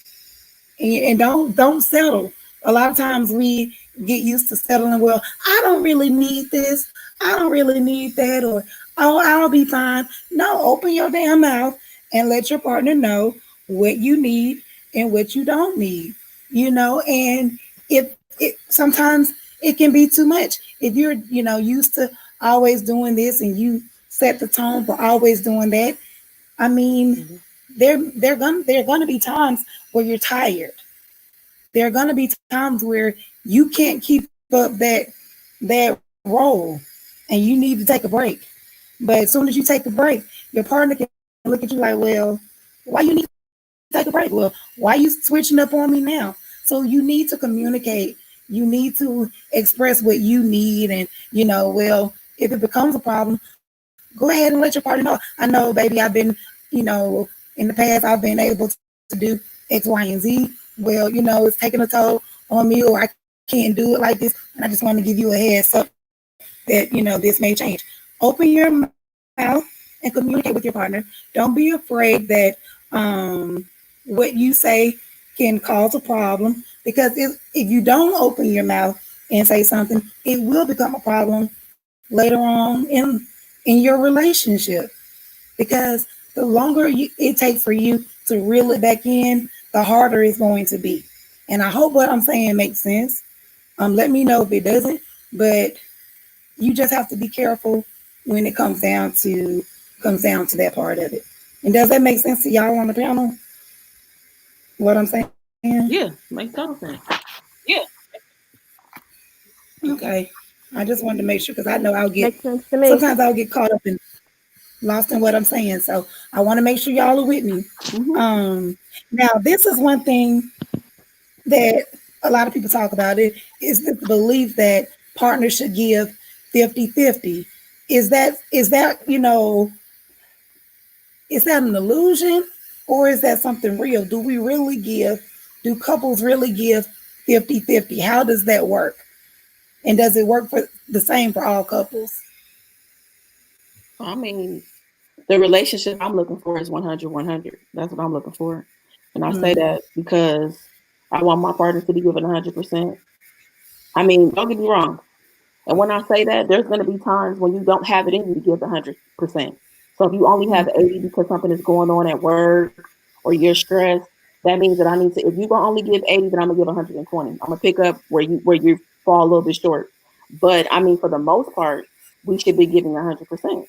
and don't settle. A lot of times we get used to settling. Well, I don't really need this. I don't really need that, or oh, I'll be fine. No, open your damn mouth and let your partner know what you need and what you don't need. And if it sometimes it can be too much. If you're used to always doing this and you set the tone for always doing that, I mean, Hmm. there are gonna be times where you're tired. There are gonna be times where you can't keep up that role, and you need to take a break. But as soon as you take a break, your partner can look at you like, well, why you need to take a break? Well, why you switching up on me now? So you need to communicate. You need to express what you need, and well, if it becomes a problem, go ahead and let your partner know. I know, baby, I've been, in the past, I've been able to do X, Y, and Z. Well, it's taking a toll on me, or I can't do it like this. And I just want to give you a heads up that, this may change. Open your mouth and communicate with your partner. Don't be afraid that what you say can cause a problem, because if you don't open your mouth and say something, it will become a problem later on in your relationship, because the longer it takes for you to reel it back in, the harder it's going to be. And I hope what I'm saying makes sense. Let me know if it doesn't, but you just have to be careful when it comes down to that part of it. And does that make sense to y'all on the panel? What I'm saying? Yeah, makes total sense. Okay. I just wanted to make sure because I know I'll get Makes sense to me. sometimes I'll get caught up and lost in what I'm saying. So I want to make sure y'all are with me. Hmm. Now this is one thing that a lot of people talk about it is the belief that partners should give 50-50. Is that is that an illusion or is that something real? Do couples really give 50-50? How does that work? And does it work for the same for all couples? I mean, the relationship I'm looking for is 100-100. That's what I'm looking for. And I say Mm, that because I want my partner to be given 100%. I mean, don't get me wrong. And when I say that, there's going to be times when you don't have it in you to give 100%. So if you only have mm, 80 because something is going on at work or you're stressed, that means that I need to. If you're gonna only give 80, then I'm gonna give 120. I'm gonna pick up where you fall a little bit short. But I mean, for the most part, we should be giving 100%,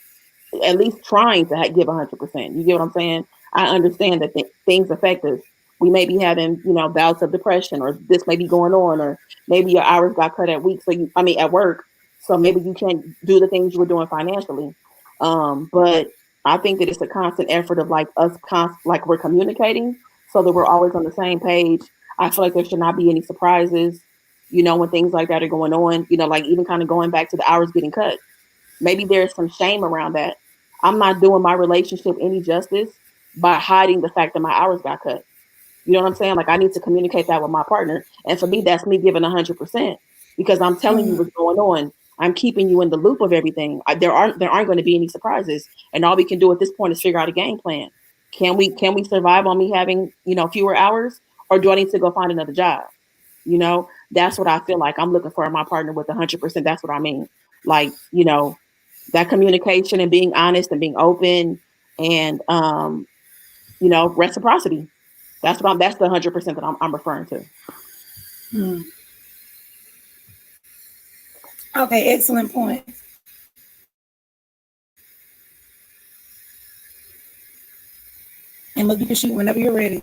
at least trying to give 100%. You get what I'm saying? I understand that things affect us. We may be having, bouts of depression, or this may be going on, or maybe your hours got cut at work, so maybe you can't do the things you were doing financially. But I think that it's a constant effort of like us, like we're communicating, so that we're always on the same page. I feel like there should not be any surprises, when things like that are going on. Like even kind of going back to the hours getting cut. Maybe there's some shame around that. I'm not doing my relationship any justice by hiding the fact that my hours got cut. You know what I'm saying? Like I need to communicate that with my partner. And for me, that's me giving 100% because I'm telling you mm, what's going on. I'm keeping you in the loop of everything. There aren't going to be any surprises. And all we can do at this point is figure out a game plan. Can we survive on me having, fewer hours, or do I need to go find another job? That's what I feel like I'm looking for in my partner with 100%. That's what I mean. Like, that communication and being honest and being open and reciprocity. That's the 100% that I'm referring to. mm. Okay, excellent point. And look, you can shoot whenever you're ready.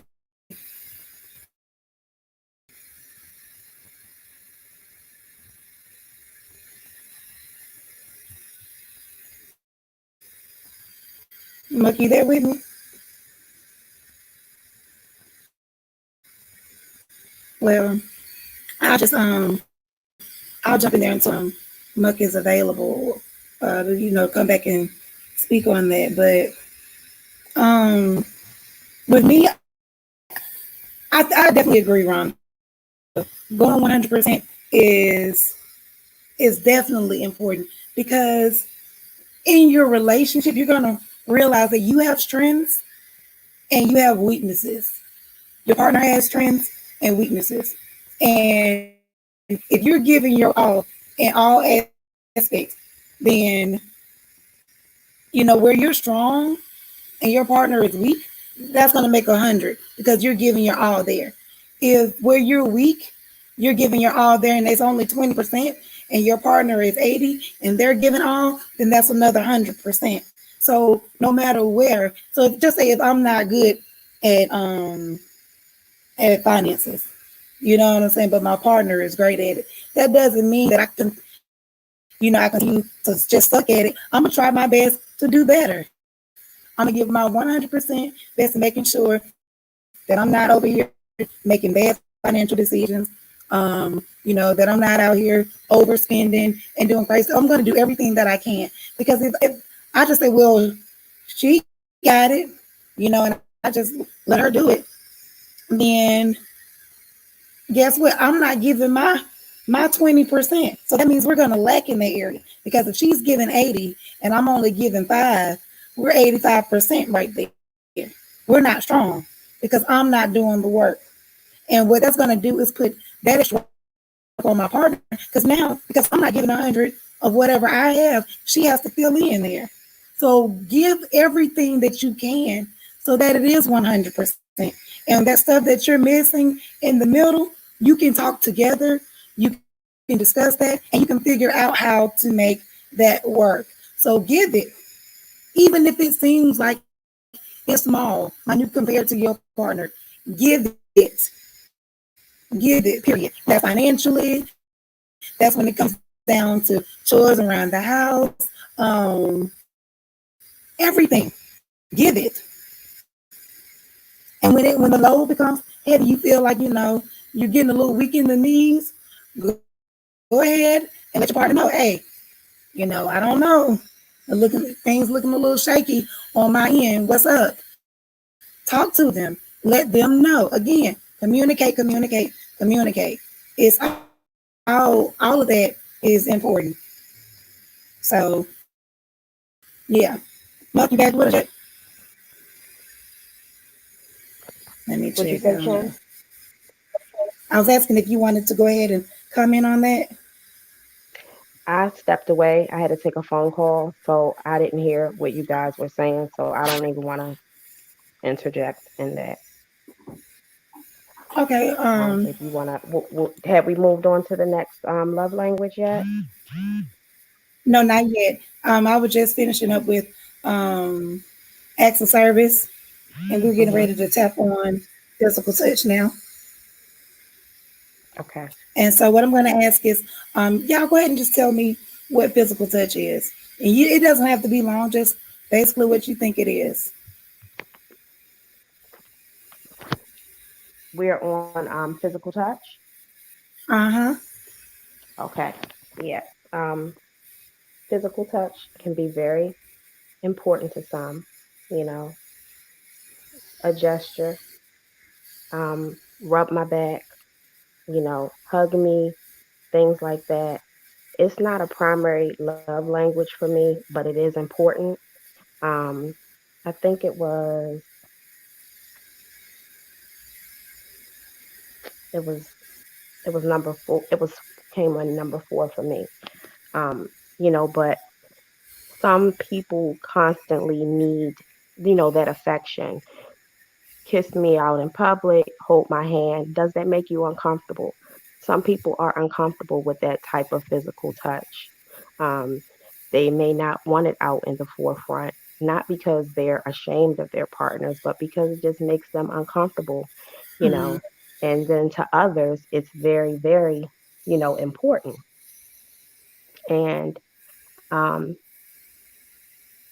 Look, you there with me? Well, I'll jump in there until Muck is available. Come back and speak on that. But with me, I definitely agree, Rhonda. Going 100% is is definitely important because in your relationship, you're gonna realize that you have strengths and you have weaknesses. Your partner has strengths and weaknesses, and if you're giving your all in all aspects, then where you're strong and your partner is weak, that's going to make 100 because you're giving your all there. If where you're weak, you're giving your all there and it's only 20%, and your partner is 80 and they're giving all, then that's another 100%. So no matter where, so just say if I'm not good at finances, you know what I'm saying, but my partner is great at it. That doesn't mean that I continue to just suck at it. I'm gonna try my best to do better. I'm gonna give my 100% best in making sure that I'm not over here making bad financial decisions. That I'm not out here overspending and doing crazy. I'm going to do everything that I can because if I just say, well, she got it, and I just let her do it, then guess what? I'm not giving my 20%. So that means we're going to lack in that area because if she's giving 80 and I'm only giving 5, we're 85% right there. We're not strong because I'm not doing the work. And what that's going to do is put that extra work on my partner because now, because I'm not giving 100 of whatever I have, she has to fill in there. So give everything that you can so that it is 100%. And that stuff that you're missing in the middle, you can talk together, you can discuss that, and you can figure out how to make that work. So give it, even if it seems like it's It's small, minute compared to your partner. Give it. Give it, period. That's financially. That's when it comes down to chores around the house. Everything. Give it. And when the load becomes heavy, you feel like you're getting a little weak in the knees. Go ahead and let your partner know, hey, I don't know. Things looking a little shaky on my end. What's up? Talk to them. Let them know. Again, communicate. It's all of that is important. So yeah. Mark, you back with us yet? Let me What check. you I say, don't know. Shen? I was asking if you wanted to go ahead and comment on that. I stepped away. I had to take a phone call, so I didn't hear what you guys were saying. So I don't even want to interject in that. Okay. If you want to, have we moved on to the next love language yet? No, not yet. I was just finishing up with um acts of service, and we're getting Hmm. ready to tap on physical touch now. Okay. And so, what I'm going to ask is, y'all go ahead and just tell me what physical touch is. And it doesn't have to be long; just basically what you think it is. We're on physical touch. Uh huh. Okay. Yes. Physical touch can be very important to some. You know, a gesture, rub my back, hug me, things like that. It's not a primary love language for me, but it is important. Um, I think it was it was number four. It was came in number four for me. But some people constantly need, that affection. Kiss me out in public, hold my hand. Does that make you uncomfortable? Some people are uncomfortable with that type of physical touch. Um, they may not want it out in the forefront, not because they're ashamed of their partners, but because it just makes them uncomfortable, you Mm-hmm. know. And then to others, it's very, very, important. And um,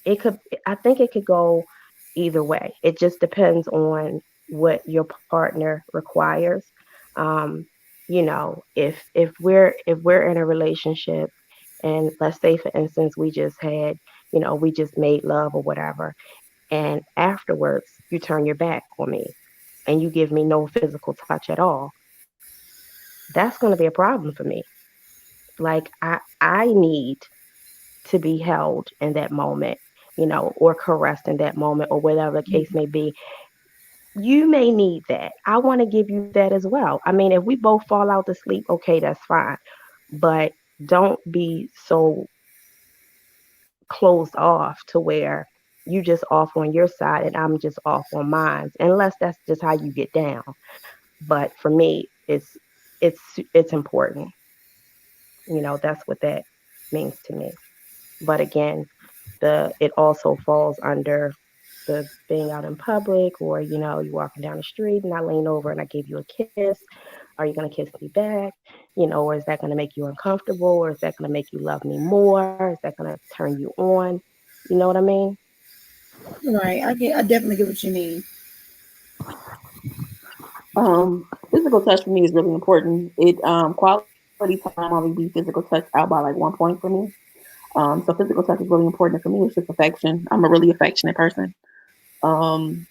it could, I think it could go either way. It just depends on what your partner requires. Um, if we're in a relationship, and let's say for instance we just made love or whatever, and afterwards you turn your back on me and you give me no physical touch at all, that's going to be a problem for me. Like I need to be held in that moment, or caressed in that moment, or whatever the case may be. You may need that. I want to give you that as well. I mean, if we both fall out to sleep, okay, that's fine. But don't be so closed off to where you just off on your side and I'm just off on mine, unless that's just how you get down. But for me, it's important. That's what that means to me. But again, the it also falls under the being out in public, or you walking down the street and I lean over and I give you a kiss. Are you going to kiss me back? Or is that going to make you uncomfortable, or is that going to make you love me more? Is that going to turn you on? You know what I mean? Right. I definitely get what you mean. Physical touch for me is really important. It quality time only be physical touch out by like 1 point for me. So physical touch is really important for me. It's just affection. I'm a really affectionate person. Um,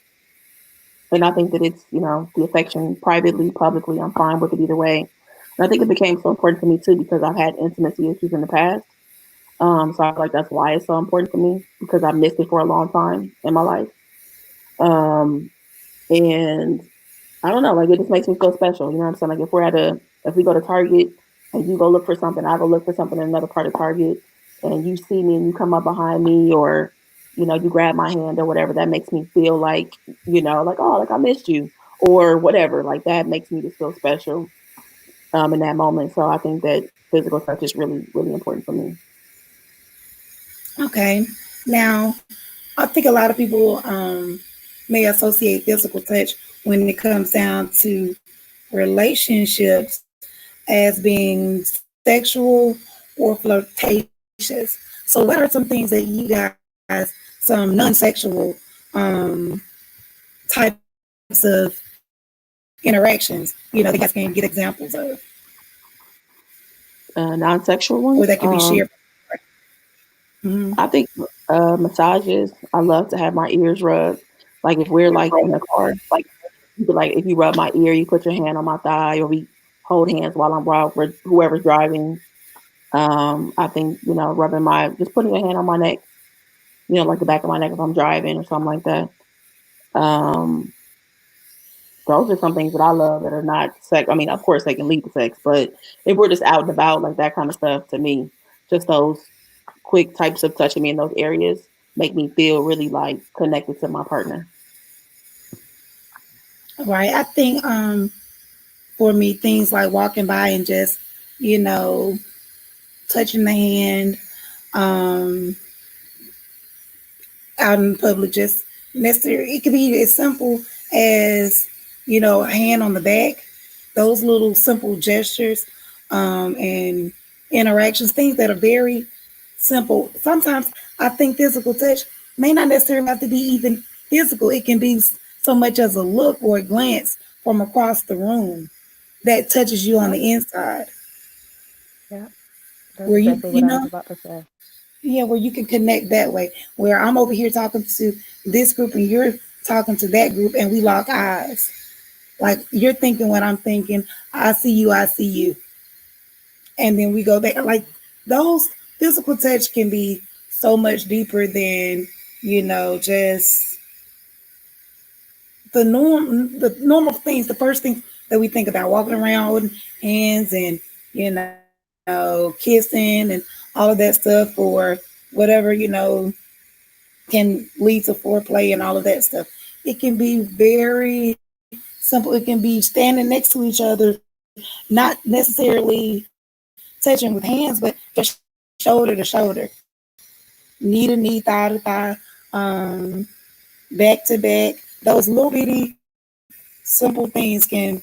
and I think that it's, the affection privately, publicly, I'm fine with it either way. And I think it became so important for me too because I've had intimacy issues in the past. So I feel like that's why it's so important for me because I missed it for a long time in my life. Um, and I don't know, like it just makes me feel special. You know what I'm saying? Like if we go to Target and you go look for something, I go look for something in another part of Target, and you see me and you come up behind me, or you grab my hand or whatever, that makes me feel like like oh, like I missed you or whatever. Like that makes me just feel special in that moment. So I think that physical touch is really really important for me. Okay. Now, I think a lot of people may associate physical touch when it comes down to relationships as being sexual or flirtatious. So, what are some things that you guys, some non-sexual types of interactions, that you guys can get examples of, Non-sexual or that can ones. be shared? Mm-hmm. I think massages. I love to have my ears rubbed. Like if we're like in the car, like you could, like if you rub my ear, you put your hand on my thigh, or we hold hands while we're whoever's driving. I think rubbing my just putting your hand on my neck, like the back of my neck if I'm driving or something like that. Um, those are some things that I love that are not sex. I mean, of course they can lead to sex, but if we're just out and about, like that kind of stuff, to me, just those quick types of touching me in those areas make me feel really like connected to my partner. Right. I think for me, things like walking by and just, you know, touching the hand, um, out in public, just necessary. It could be as simple as, a hand on the back, those little simple gestures, and interactions, things that are very simple. Sometimes I think physical touch may not necessarily have to be even physical. It can be so much as a look or a glance from across the room that touches you on Yep. the inside, Yep. That's where exactly what I was about to say. yeah, where you can connect that way. Where I'm over here talking to this group and you're talking to that group and we lock eyes. Like you're thinking what I'm thinking. I see you. And then we go back. Like those physical touch can be so much deeper than, just the normal things, the first thing that we think about, walking around holding hands and, kissing and all of that stuff, or whatever, can lead to foreplay and all of that stuff. It can be very simple. It can be standing next to each other, not necessarily touching with hands, but just shoulder to shoulder, knee to knee, thigh to thigh, back to back. Those little bitty simple things can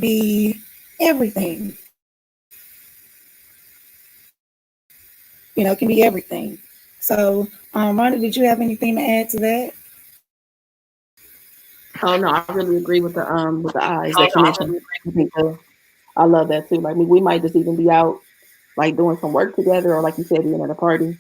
be everything. It can be everything. So, Rhonda, did you have anything to add to that? Oh no, I really agree with the eyes that you mentioned. I think I love that too. Like we might just even be out like doing some work together, or like you said, being at a party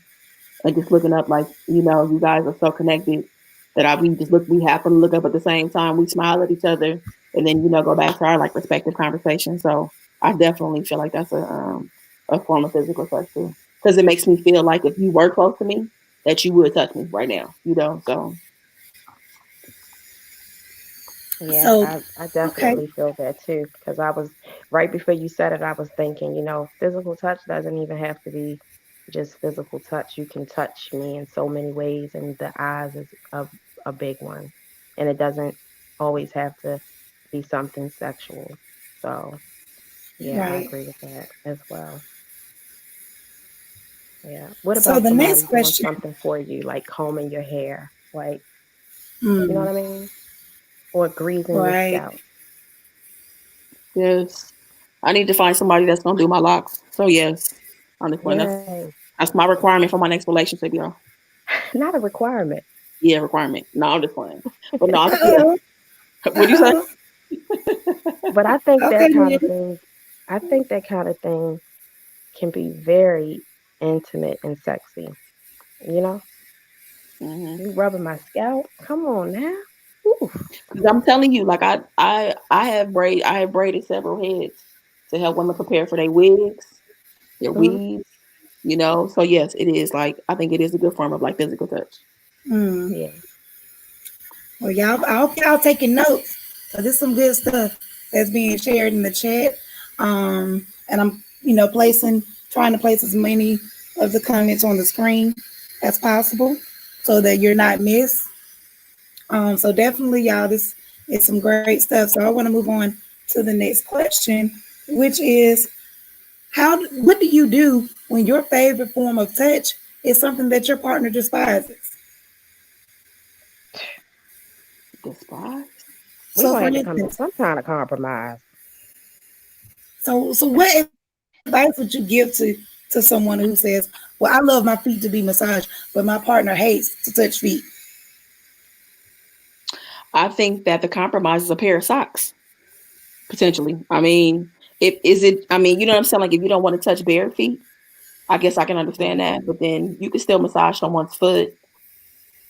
and just looking up, like you guys are so connected that we happen to look up at the same time, we smile at each other, and then go back to our like respective conversation. So I definitely feel like that's a form of physical touch too, because it makes me feel like if you were close to me, that you would touch me right now. So Yeah, So, I okay, definitely feel that too. Because I was right before you said it, I was thinking, physical touch doesn't even have to be just physical touch. You can touch me in so many ways, and the eyes is a big one. And it doesn't always have to be something sexual. So, yeah, I right. agree with that as well. Yeah. What So about the next somebody doing question, something for you, like combing your hair? Like, you know mm, what I mean? Or greasing your right? scalp. yes, I need to find somebody that's gonna do my locks. So yes, on this one, Yay. that's my requirement for my next relationship, y'all. Not a requirement. Yeah, requirement. No, I'm just playing. But no, yeah. Uh-oh, What do you say? uh-oh. But I think Okay, that kind of then. thing, I think that kind of thing can be very intimate and sexy. You know, Mm-hmm. you rubbing my scalp. Come on now. Ooh. Because I'm telling you, like I have braided several heads to help women prepare for their wigs, their Mm, weaves. So yes, it is like I think it is a good form of like physical touch. Mm. yeah. Well, y'all, I hope y'all taking notes. So this is some good stuff that's being shared in the chat. And I'm, trying to place as many of the comments on the screen as possible so that you're not missed. So definitely, y'all, this is some great stuff. So I want to move on to the next question, which is what do you do when your favorite form of touch is something that your partner despises? Despise? We're So gonna for have to come to instance, some kind of compromise. so what advice would you give to someone who says, "Well, I love my feet to be massaged, but my partner hates to touch feet." I think that the compromise is a pair of socks, potentially. I mean, if is it I mean, you know what I'm saying? Like if you don't want to touch bare feet, I guess I can understand that. Hmm. But then you can still massage someone's foot,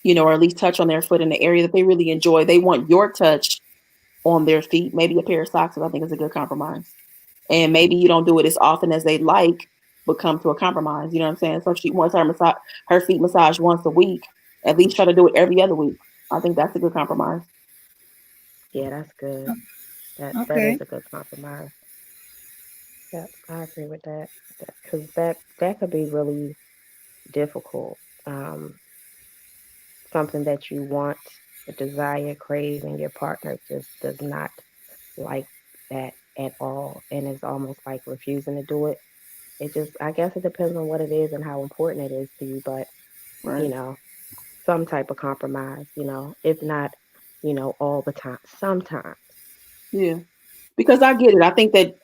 or at least touch on their foot in the area that they really enjoy. They want your touch on their feet. Maybe a pair of socks, I think is a good compromise. And maybe you don't do it as often as they'd like, but come to a compromise. You know what I'm saying? So if she wants her feet massaged once a week, at least try to do it every other week. I think that's a good compromise. Yeah, that's good. That Okay. is a good compromise. Yeah, I agree with that. Because that could be really difficult. Um, Something that you want, a desire, crave, and your partner just does not like that at all, and it's almost like refusing to do it. It just, I guess, it depends on what it is and how important it is to you, but you Right. know, some type of compromise, if not, all the time, sometimes. Yeah. Because I get it.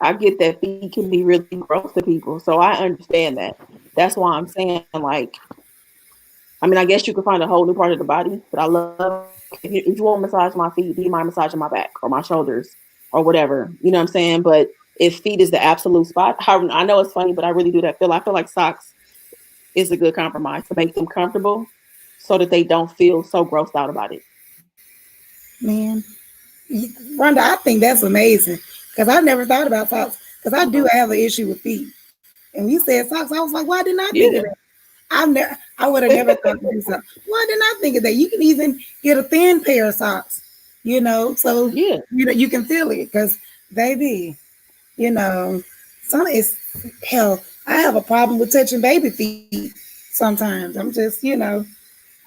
I get that feet can be really gross to people. So I understand that. That's why I'm saying, like, I mean, I guess you could find a whole new part of the body, but I love it. Like, if you want to massage my feet, do you mind massaging my back or my shoulders or whatever? You know what I'm saying? But if feet is the absolute spot, I know it's funny, but I really do that feel. I feel like socks is a good compromise to make them comfortable so that they don't feel so grossed out about it. Man, Rhonda, I think that's amazing because I never thought about socks because I do have an issue with feet. And when you said socks, I was like, why didn't I think of Yeah. that? I would have never thought to do something. Why didn't I think of that? You can even get a thin pair of socks, so Yeah. you can feel it because, baby, you know, some is hell. I have a problem with touching baby feet sometimes. I'm just, it's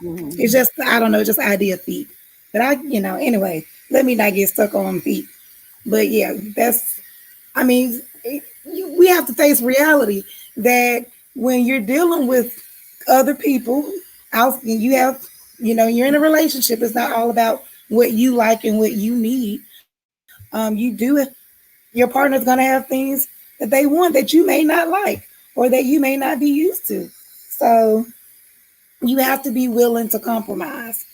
Mhm. just I don't know, just idea of feet. But anyway, let me not get stuck on feet. But yeah, I mean, we have to face reality that when you're dealing with other people out, and you're in a relationship, it's not all about what you like and what you need. Your partner's going to have things that they want that you may not like or that you may not be used to. So you have to be willing to compromise,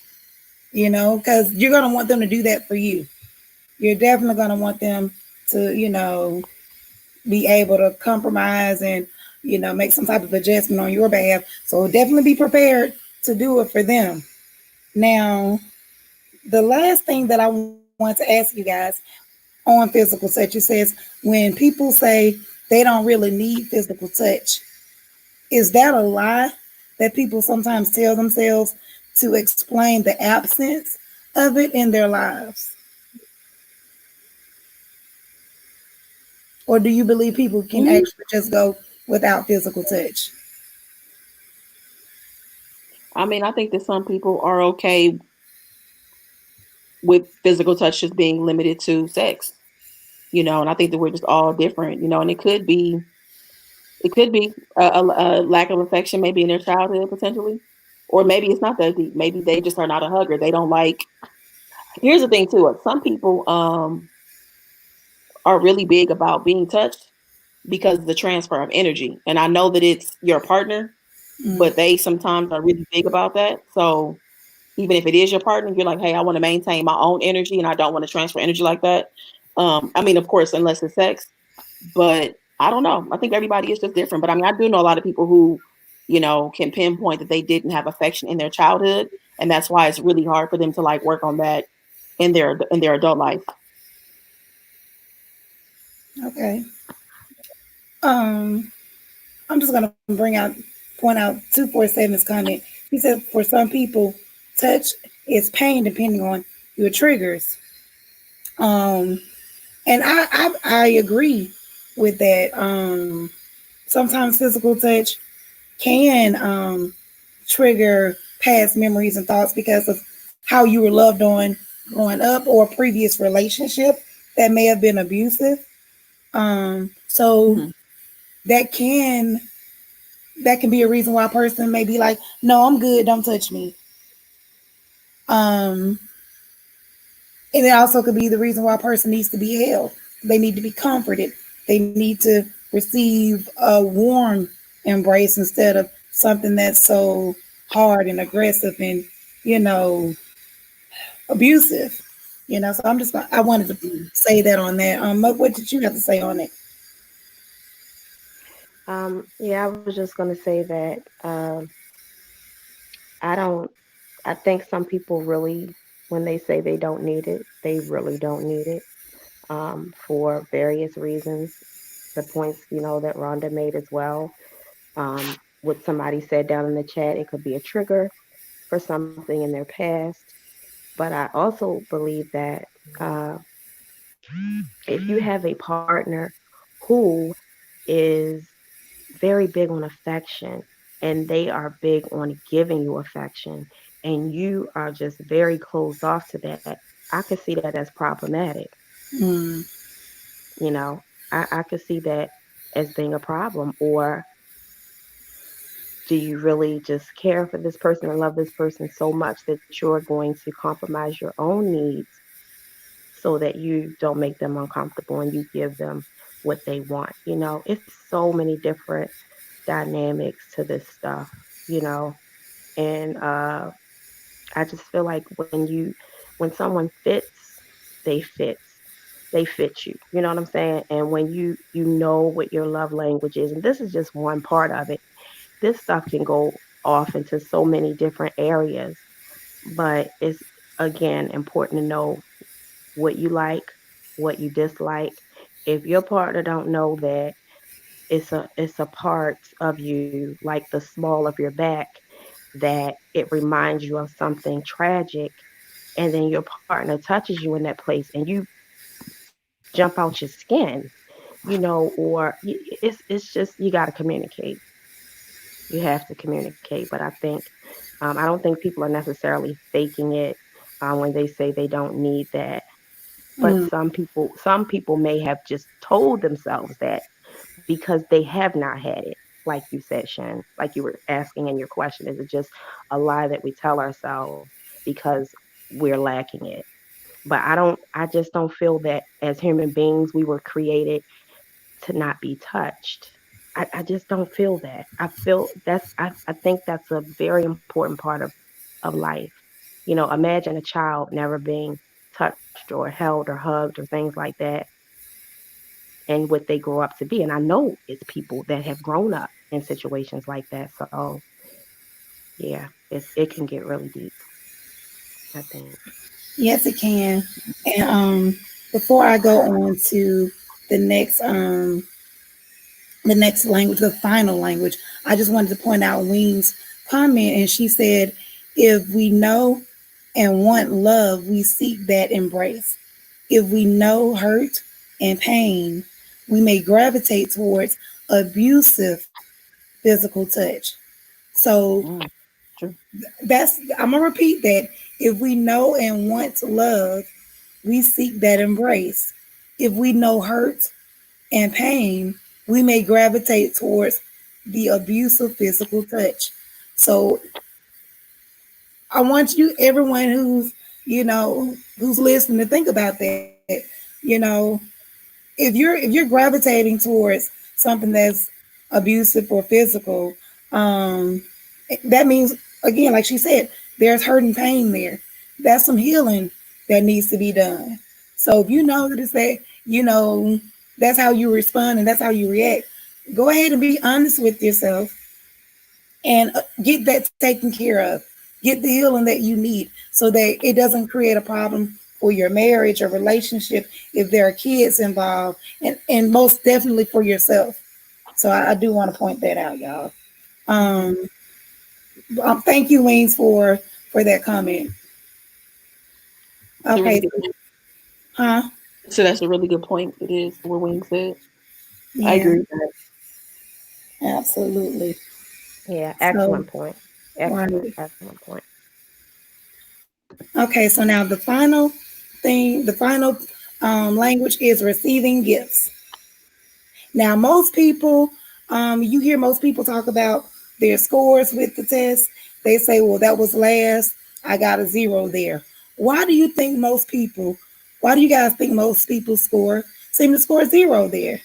because you're going to want them to do that for you. You're definitely going to want them to, be able to compromise and, make some type of adjustment on your behalf. So definitely be prepared to do it for them. Now, the last thing that I want to ask you guys on physical touch, it says when people say they don't really need physical touch, is that a lie that people sometimes tell themselves to explain the absence of it in their lives? Or do you believe people can Mhm. actually just go without physical touch? I mean, I think that some people are okay with physical touch just being limited to sex, and I think that we're just all different, and it could be a lack of affection maybe in their childhood potentially, or maybe it's not that deep. Maybe they just are not a hugger. They don't like. Here's the thing too: some people are really big about being touched because of the transfer of energy, and I know that it's your partner, Mm, but they sometimes are really big about that. So even if it is your partner, you're like, hey, I want to maintain my own energy and I don't want to transfer energy like that. I mean, of course, unless it's sex, but I don't know. I think everybody is just different. But I mean, I do know a lot of people who, can pinpoint that they didn't have affection in their childhood. And that's why it's really hard for them to like work on that in their adult life. okay. Um, I'm just gonna point out 247's comment. He said for some people, touch is pain depending on your triggers. Um, and I agree with that. Sometimes physical touch can trigger past memories and thoughts because of how you were loved on growing up or a previous relationship that may have been abusive. So Hmm. that can that can be a reason why a person may be like, no, I'm good, don't touch me. Um, And it also could be the reason why a person needs to be held. They need to be comforted. They need to receive a warm embrace instead of something that's so hard and aggressive and, you know, abusive. So I wanted to say that on that. What did you have to say on it? Yeah, I was just gonna say that I don't. I think some people really, when they say they don't need it, they really don't need it for various reasons. The points, that Rhonda made as well. What somebody said down in the chat, it could be a trigger for something in their past. But I also believe that uh, if you have a partner who is very big on affection and they are big on giving you affection and you are just very closed off to that, I could see that as problematic. Mm, You know, I could see that as being a problem. Or do you really just care for this person and love this person so much that you're going to compromise your own needs so that you don't make them uncomfortable and you give them what they want? It's so many different dynamics to this stuff, you know. And I just feel like when someone fits, they fits. They fit you. You know what I'm saying? And when you know what your love language is, and this is just one part of it. This stuff can go off into so many different areas, but it's again important to know what you like, what you dislike. If your partner don't know that it's a part of you, like the small of your back, that it reminds you of something tragic, and then your partner touches you in that place and you jump out your skin, or it's just you got to communicate. You have to communicate. But I don't think people are necessarily faking it when they say they don't need that. But mm, some people may have just told themselves that because they have not had it. Like you said, Shen, like you were asking in your question, is it just a lie that we tell ourselves because we're lacking it? But I just don't feel that as human beings we were created to not be touched. I just don't feel that. I think that's a very important part of life. Imagine a child never being touched or held or hugged or things like that, and what they grow up to be. And I know it's people that have grown up in situations like that. So yeah, it can get really deep, I think. yes, it can. And before I go on to the next the next language, the final language, I just wanted to point out Ween's comment, and she said, "If we know and want love, we seek that embrace. If we know hurt and pain, we may gravitate towards abusive physical touch." So Mm, true. I'm gonna repeat that. If we know and want love, we seek that embrace. If we know hurt and pain, we may gravitate towards the abusive physical touch. So I want everyone who's listening, to think about that. You know, if you're gravitating towards something that's abusive or physical, um, that means, again, like she said, there's hurt and pain there. That's some healing that needs to be done. So if you know that it's that, that's how you respond and that's how you react, go ahead and be honest with yourself and get that taken care of. Get the healing that you need so that it doesn't create a problem for your marriage or relationship if there are kids involved, and most definitely for yourself. So I do want to point that out, y'all. Mm-hmm. Um, thank you, Wings, for that comment. It's a really Okay, good point. huh? So that's a really good point. It is what Wing said. I Yeah, agree with that. absolutely. Yeah, So, excellent point. Excellent, right. excellent point. Okay, so now the final language is receiving gifts. Now, most people, you hear most people talk about their scores with the test. They say, well, that was last. I got a zero there. Why do you think most people? Why do you guys think most people seem to score zero there?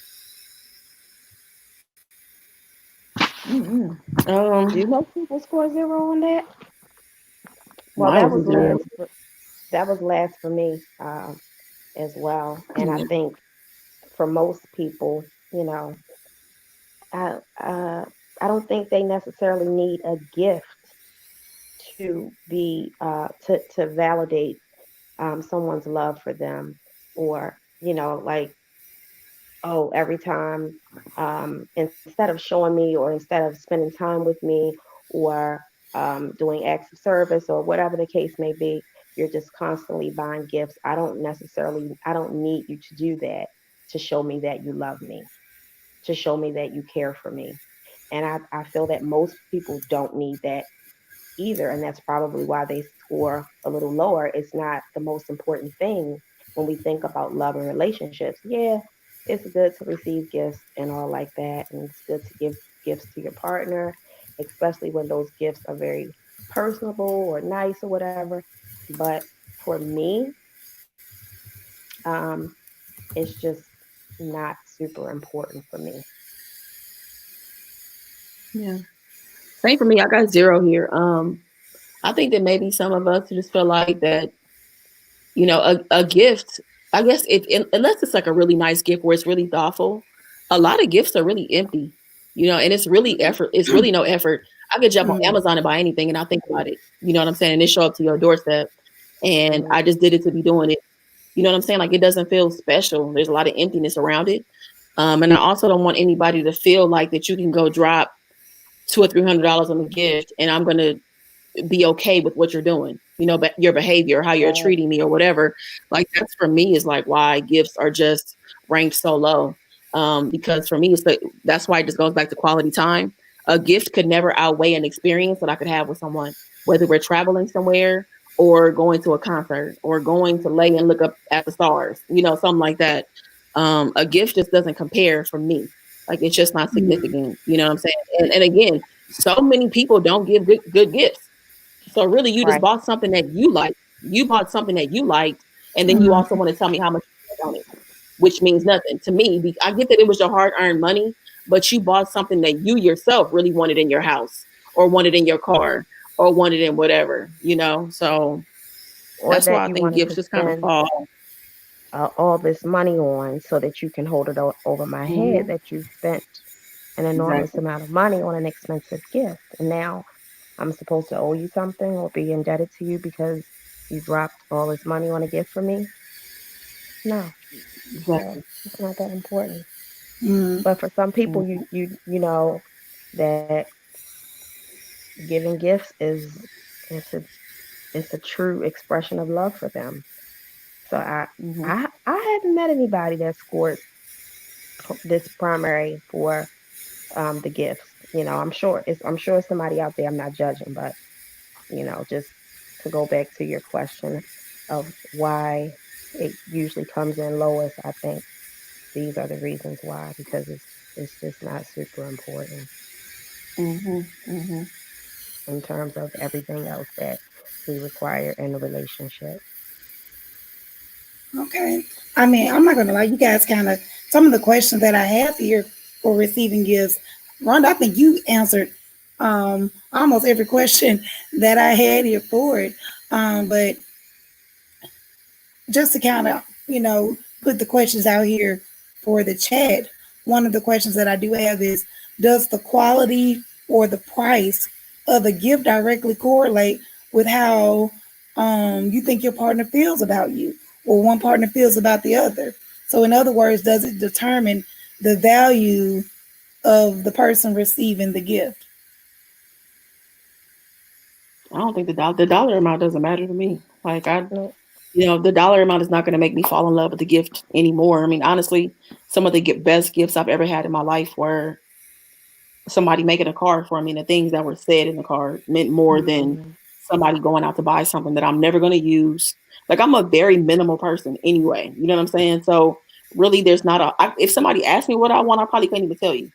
Mm-hmm. Do most people score zero on that? Well, Mine that was a was zero. last for me as well. And I Yeah. think for most people, you know, I uh, I don't think they necessarily need a gift to be to validate someone's love for them, or like, oh, every time, instead of showing me, or instead of spending time with me, or doing acts of service, or whatever the case may be, you're just constantly buying gifts. I don't need you to do that to show me that you love me, to show me that you care for me. And I feel that most people don't need that either. And that's probably why they score a little lower. It's not the most important thing when we think about love and relationships. Yeah, it's good to receive gifts and all like that. And it's good to give gifts to your partner, especially when those gifts are very personable or nice or whatever. But for me, um, it's just not super important for me. Yeah. Same for me. I got zero here. I think that maybe some of us just feel like that, a gift, I guess unless it's like a really nice gift where it's really thoughtful, a lot of gifts are really empty, and it's really effort. It's really no effort. I could jump on Mm, Amazon and buy anything and I'll think about it. You know what I'm saying? And it show up to your doorstep. And I Mm, just did it to be doing it. You know what I'm saying? Like it doesn't feel special. There's a lot of emptiness around it. And I also don't want anybody to feel like that you can go drop $200 or $300 on a gift and I'm gonna be okay with what you're doing, but your behavior, how you're right, treating me or whatever. Like that's for me is like why gifts are just ranked so low. Because for me, that's why it just goes back to quality time. A gift could never outweigh an experience that I could have with someone, whether we're traveling somewhere or going to a concert or going to lay and look up at the stars, something like that. A gift just doesn't compare for me. Like it's just not mm, significant. You know what I'm saying? And again, so many people don't give good gifts. So really, you just right. bought something that you liked. You bought something that you liked, and then you also mm, want to tell me how much you spent on it, which means nothing to me. I get that it was your hard-earned money, but you bought something that you yourself really wanted in your house, or wanted in your car, or wanted in whatever. So Or that's why that I you think wanted gifts to just kind of spend fall. all this money on so that you can hold it over my head, Mm-hmm. that you spent an enormous Exactly. amount of money on an expensive gift. And now I'm supposed to owe you something or be indebted to you because you dropped all this money on a gift for me? No, Exactly. it's not that important. mm. But for some people, Mm-hmm. you know that giving gifts is it's a it's a true expression of love for them. So Mm-hmm. I haven't met anybody that scored this primary for the gifts. I'm sure somebody out there. I'm not judging, but just to go back to your question of why it usually comes in lowest, I think these are the reasons why, because it's just not super important Mm-hmm. Mm-hmm. in terms of everything else that we require in a relationship. Okay. I mean, I'm not gonna lie. You guys kind of some of the questions that I have here for receiving gifts. Rhonda, I think you answered almost every question that I had here for it. But just to kind of, put the questions out here for the chat, one of the questions that I do have is, does the quality or the price of the gift directly correlate with how you think your partner feels about you, or one partner feels about the other? So, in other words, does it determine the value of the person receiving the gift? I don't think the dollar amount doesn't matter to me. Like No. the dollar amount is not going to make me fall in love with the gift anymore. I mean, honestly, some of the best gifts I've ever had in my life were somebody making a card for me, and the things that were said in the card meant more than Mm, somebody going out to buy something that I'm never going to use. Like I'm a very minimal person anyway. You know what I'm saying? So really, there's not if somebody asked me what I want, I probably couldn't even tell you.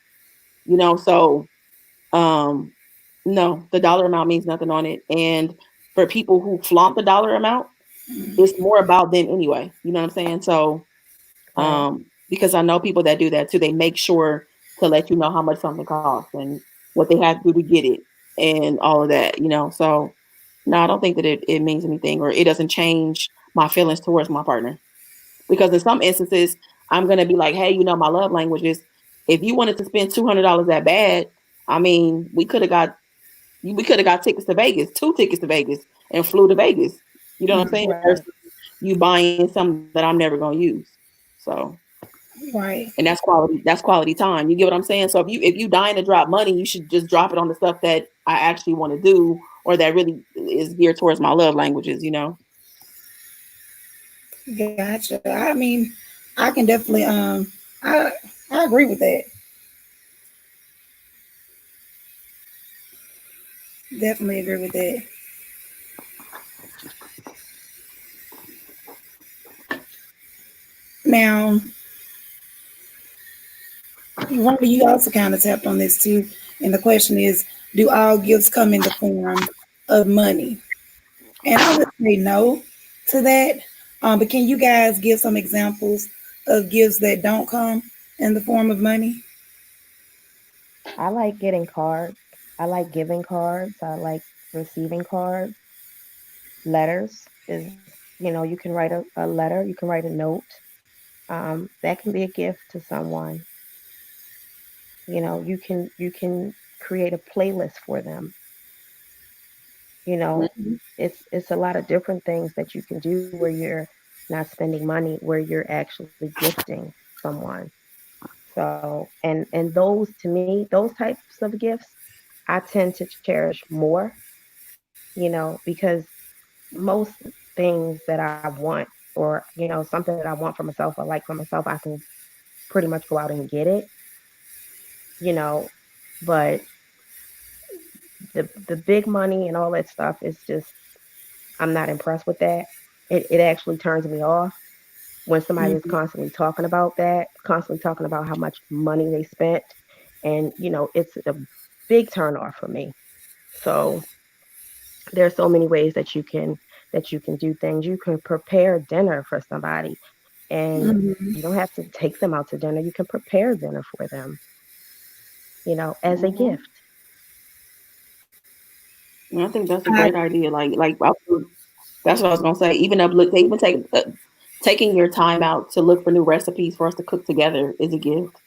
So um, no, the dollar amount means nothing on it. And for people who flaunt the dollar amount, it's more about them anyway. You know what I'm saying? So, Right. because I know people that do that too. They make sure to let you know how much something costs and what they have to do to get it and all of that. You know, so no, I don't think that it means anything or it doesn't change my feelings towards my partner. Because in some instances, I'm gonna be like, hey, you know, my love language is if you wanted to spend $200 that bad, I mean, we could have got tickets to Vegas, 2 tickets to Vegas, and flew to Vegas. You know what I'm saying? Right. Versus you buying something that I'm never gonna use. So, Right. and that's quality time. You get what I'm saying? So if you dying to drop money, you should just drop it on the stuff that I actually want to do or that really is geared towards my love languages. You know? Gotcha. I mean, I can definitely I I agree with that. Definitely agree with that. Now, Rhonda, you also kind of tapped on this too. And the question is, do all gifts come in the form of money? And I would say no to that. But can you guys give some examples of gifts that don't come in the form of money? I like getting cards. I like giving cards. I like receiving cards. Letters is, you can write a letter, you can write a note. That can be a gift to someone. You can create a playlist for them. You know, Mhm. it's a lot of different things that you can do where you're not spending money, where you're actually gifting someone. So, and those to me, those types of gifts, I tend to cherish more, because most things that I want or, something that I want for myself or like for myself, I can pretty much go out and get it, you know, but the big money and all that stuff is just I'm not impressed with that. It actually turns me off when somebody is Mhm. constantly talking about that, constantly talking about how much money they spent. And, it's a big turn off for me. So there's so many ways that you can do things. You can prepare dinner for somebody and Mhm. you don't have to take them out to dinner. You can prepare dinner for them, as a Mhm. gift. And I think that's a I, great idea. That's what I was gonna say. Even taking your time out to look for new recipes for us to cook together is a gift.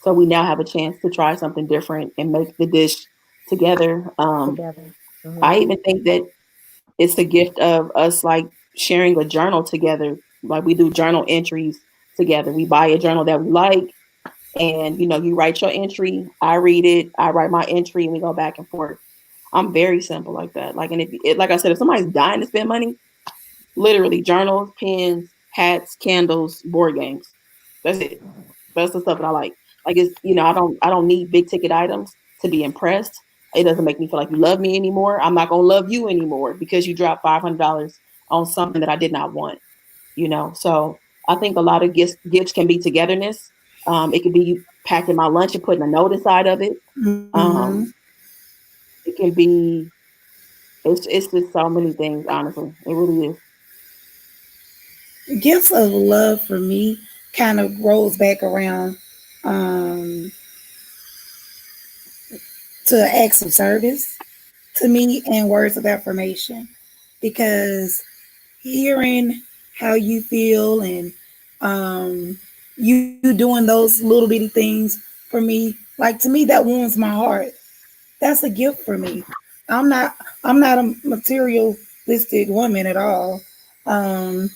So we now have a chance to try something different and make the dish together. Together. I Hmm. even think that it's a gift of us like sharing a journal together. Like we do journal entries together. We buy a journal that we like, and you write your entry, I read it, I write my entry, and we go back and forth. I'm very simple like that. Like, and like I said, if somebody's dying to spend money, literally journals, pens, hats, candles, board games. That's it. That's the stuff that I like. Like it's I don't need big ticket items to be impressed. It doesn't make me feel like you love me anymore. I'm not gonna love you anymore because you dropped $500 on something that I did not want. So I think a lot of gifts can be togetherness. It could be you packing my lunch and putting a note inside of it. mhm. Um, it can be it's just so many things. Honestly, it really is. Gifts of love for me kind of rolls back around um, to acts of service to me and words of affirmation because hearing how you feel and um, you doing those little bitty things for me, like to me, that warms my heart. That's a gift for me. I'm not I'm not a materialistic woman at all. Um,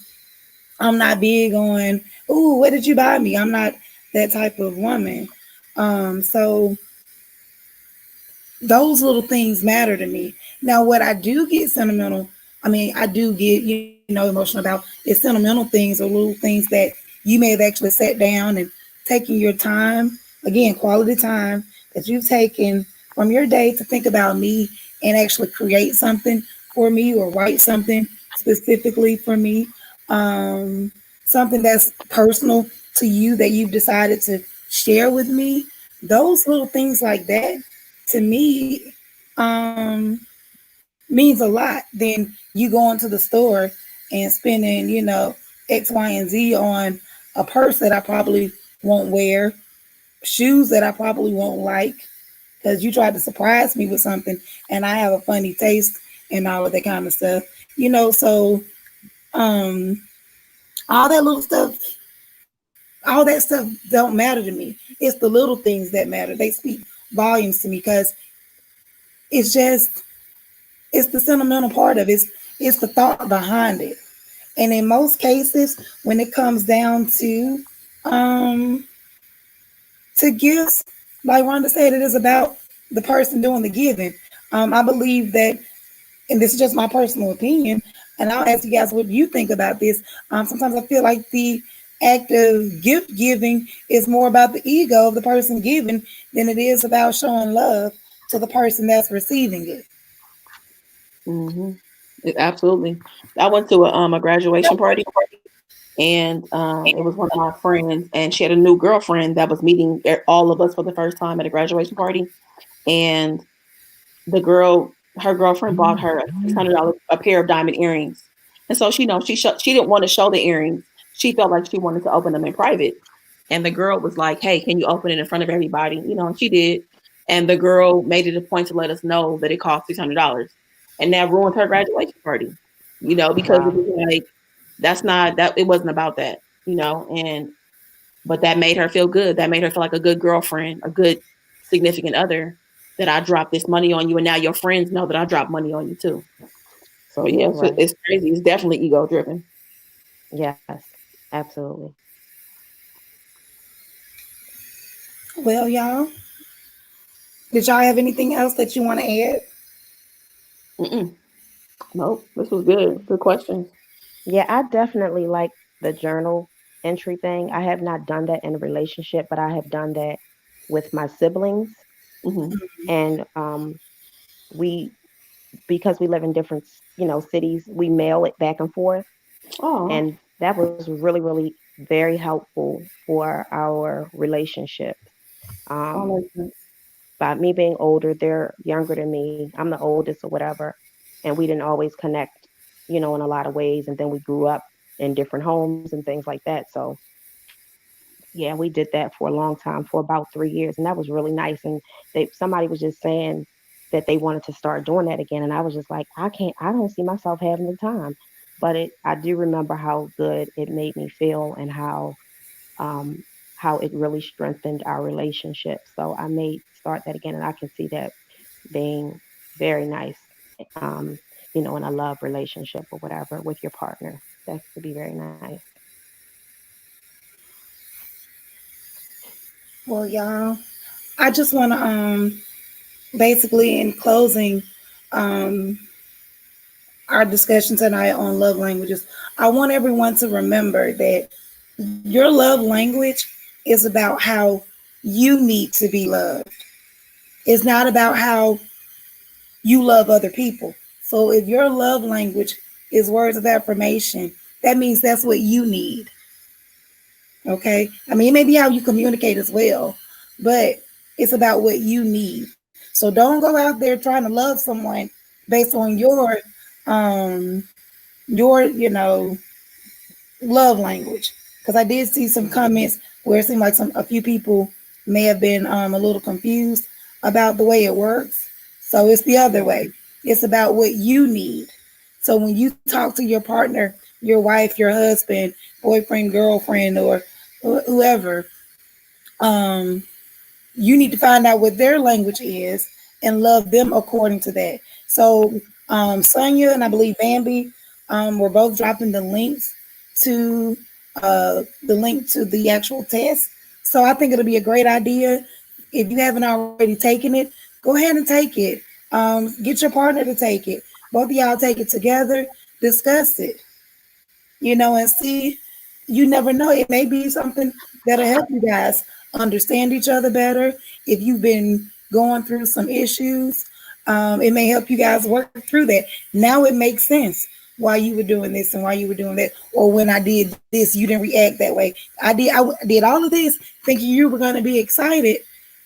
I'm not big on, ooh, what did you buy me? I'm not that type of woman. So those little things matter to me. Now, what I do get sentimental, I mean, I do get, emotional about is sentimental things or little things that you may have actually sat down and taken your time, again, quality time that you've taken from your day to think about me and actually create something for me or write something specifically for me. Something that's personal to you that you've decided to share with me. Those little things like that to me means a lot. Then you go into the store and spending, X, Y, and Z on a purse that I probably won't wear, shoes that I probably won't like, because you tried to surprise me with something and I have a funny taste and all of that kind of stuff. So um all that little stuff, all that stuff don't matter to me. It's the little things that matter. They speak volumes to me because it's just it's the sentimental part of it. It's the thought behind it. And in most cases, when it comes down um to gifts, like Rhonda said, it is about the person doing the giving. I believe that, and this is just my personal opinion, and I'll ask you guys what you think about this. Sometimes I feel like the act of gift giving is more about the ego of the person giving than it is about showing love to the person that's receiving it. Mm-hmm. Absolutely. I went to a graduation party, and it was one of my friends, and she had a new girlfriend that was meeting all of us for the first time at a graduation party. And her girlfriend bought her a $600 a pair of diamond earrings, and so she didn't want to show the earrings. She felt like she wanted to open them in private, and the girl was like, "Hey, can you open it in front of everybody?" And she did. And the girl made it a point to let us know that it cost $600, and that ruined her graduation party. Because it Wow. was like that's not that it wasn't about that. And but that made her feel good. That made her feel like a good girlfriend, a good significant other, that I dropped this money on you, and now your friends know that I dropped money on you too. So yeah, Right. it's crazy. It's definitely ego driven. Yes. Absolutely. Well, y'all, did y'all have anything else that you want to add? Mm-mm. Nope, this was good. Good questions. Yeah, I definitely like the journal entry thing. I have not done that in a relationship, but I have done that with my siblings. Mm-hmm. And we, because we live in different, cities, we mail it back and forth. Oh, And that was really, really very helpful for our relationship. I Um, like that. by me being older, they're younger than me. I'm the oldest or whatever. And we didn't always connect, in a lot of ways. And then we grew up in different homes and things like that. So yeah, we did that for a long time, for about 3 years, and that was really nice. And somebody was just saying that they wanted to start doing that again, and I was just like, I don't see myself having the time. But I do remember how good it made me feel, and um, how it really strengthened our relationship. So I may start that again, and I can see that being very nice, um, in a love relationship or whatever with your partner. That could be very nice. Well, y'all, I just want to basically in closing um our discussion tonight on love languages, I want everyone to remember that your love language is about how you need to be loved. It's not about how you love other people. So if your love language is words of affirmation, that means that's what you need. Okay. I mean, it may be how you communicate as well, but it's about what you need. So don't go out there trying to love someone based on um your love language, because I did see some comments where it seemed like a few people may have been a little confused about the way it works. So it's the other way. It's about what you need. So when you talk to your partner, your wife, your husband, boyfriend, girlfriend, or whoever, um, you need to find out what their language is and love them according to that. So Sonia and I believe Bambi were both dropping to the link to the actual test. So I think it'll be a great idea. If you haven't already taken it, go ahead and take it. Get your partner to take it. Both of y'all take it together, discuss it, and see. You never know. It may be something that'll help you guys understand each other better. If you've been going through some issues, it may help you guys work through that. Now it makes sense why you were doing this and why you were doing that, or when I did this, you didn't react that way. I did all of this thinking you were going to be excited,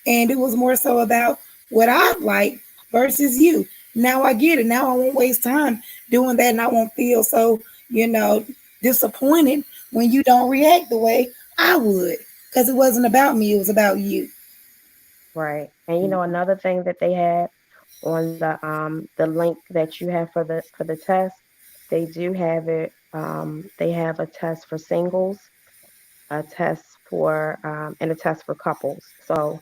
and it was more so about what I like versus you. Now I get it. Now I won't waste time doing that, and I won't feel so you know, disappointed when you don't react the way I would. Because it wasn't about me, it was about you. Right. And another thing that they had on the link that you have for the test, they do have it. They have a test for singles, a test for and a test for couples. So,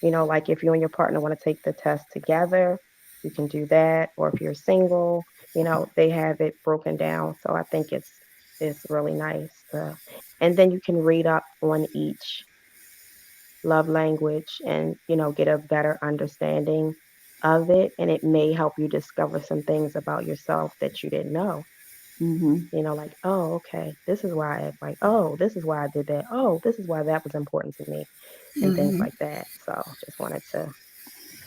like if you and your partner want to take the test together, you can do that. Or if you're single, they have it broken down. So I think it's really nice. And then you can read up on each love language and get a better understanding of it, and it may help you discover some things about yourself that you didn't know. Mm-hmm. Like, oh, okay, this is why I act like, oh, this is why I did that, oh, this is why that was important to me, and things Hmm. like that. So just wanted to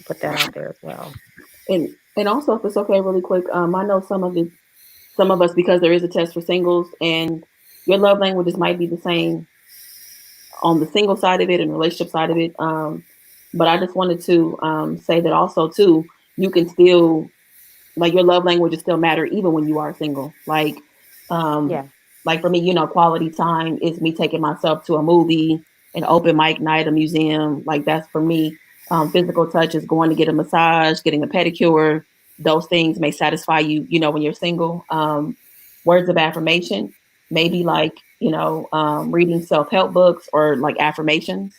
put that out there as well. And also, if it's okay, really quick, I know some of us, because there is a test for singles, and your love languages might be the same on the single side of it and relationship side of it. But I just wanted to say that also too, you can still, like, your love languages still matter even when you are single. Um, Yeah. like for me, quality time is me taking myself to a movie, an open mic night, a museum. Like that's for me. Physical touch is going to get a massage, getting a pedicure. Those things may satisfy you, when you're single. Words of affirmation, maybe like, reading self help books or like affirmations.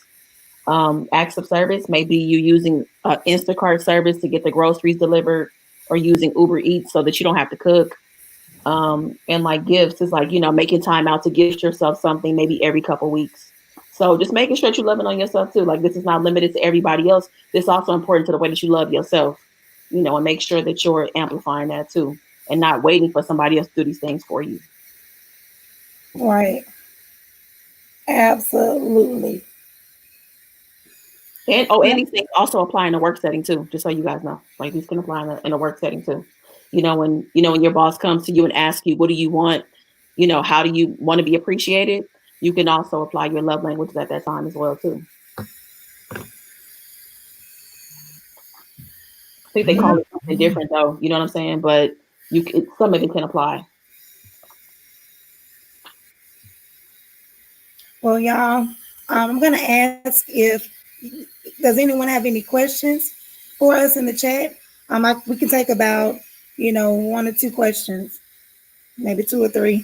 Acts of service, maybe you using Instacart service to get the groceries delivered, or using Uber Eats so that you don't have to cook. And like gifts is like, making time out to gift yourself something maybe every couple weeks. So just making sure that you're loving on yourself too. Like this is not limited to everybody else. This is also important to the way that you love yourself, and make sure that you're amplifying that too, and not waiting for somebody else to do these things for you. Right. Absolutely. And these things also apply in a work setting too, just so you guys know. Like these can apply in a work setting too. When your boss comes to you and asks you, what do you want? How do you want to be appreciated? You can also apply your love languages at that time as well too. I think they call it something different though. You know what I'm saying? But some of it can apply. Well, y'all, I'm going to ask if does anyone have any questions for us in the chat? We can take about, one or two questions, maybe two or three,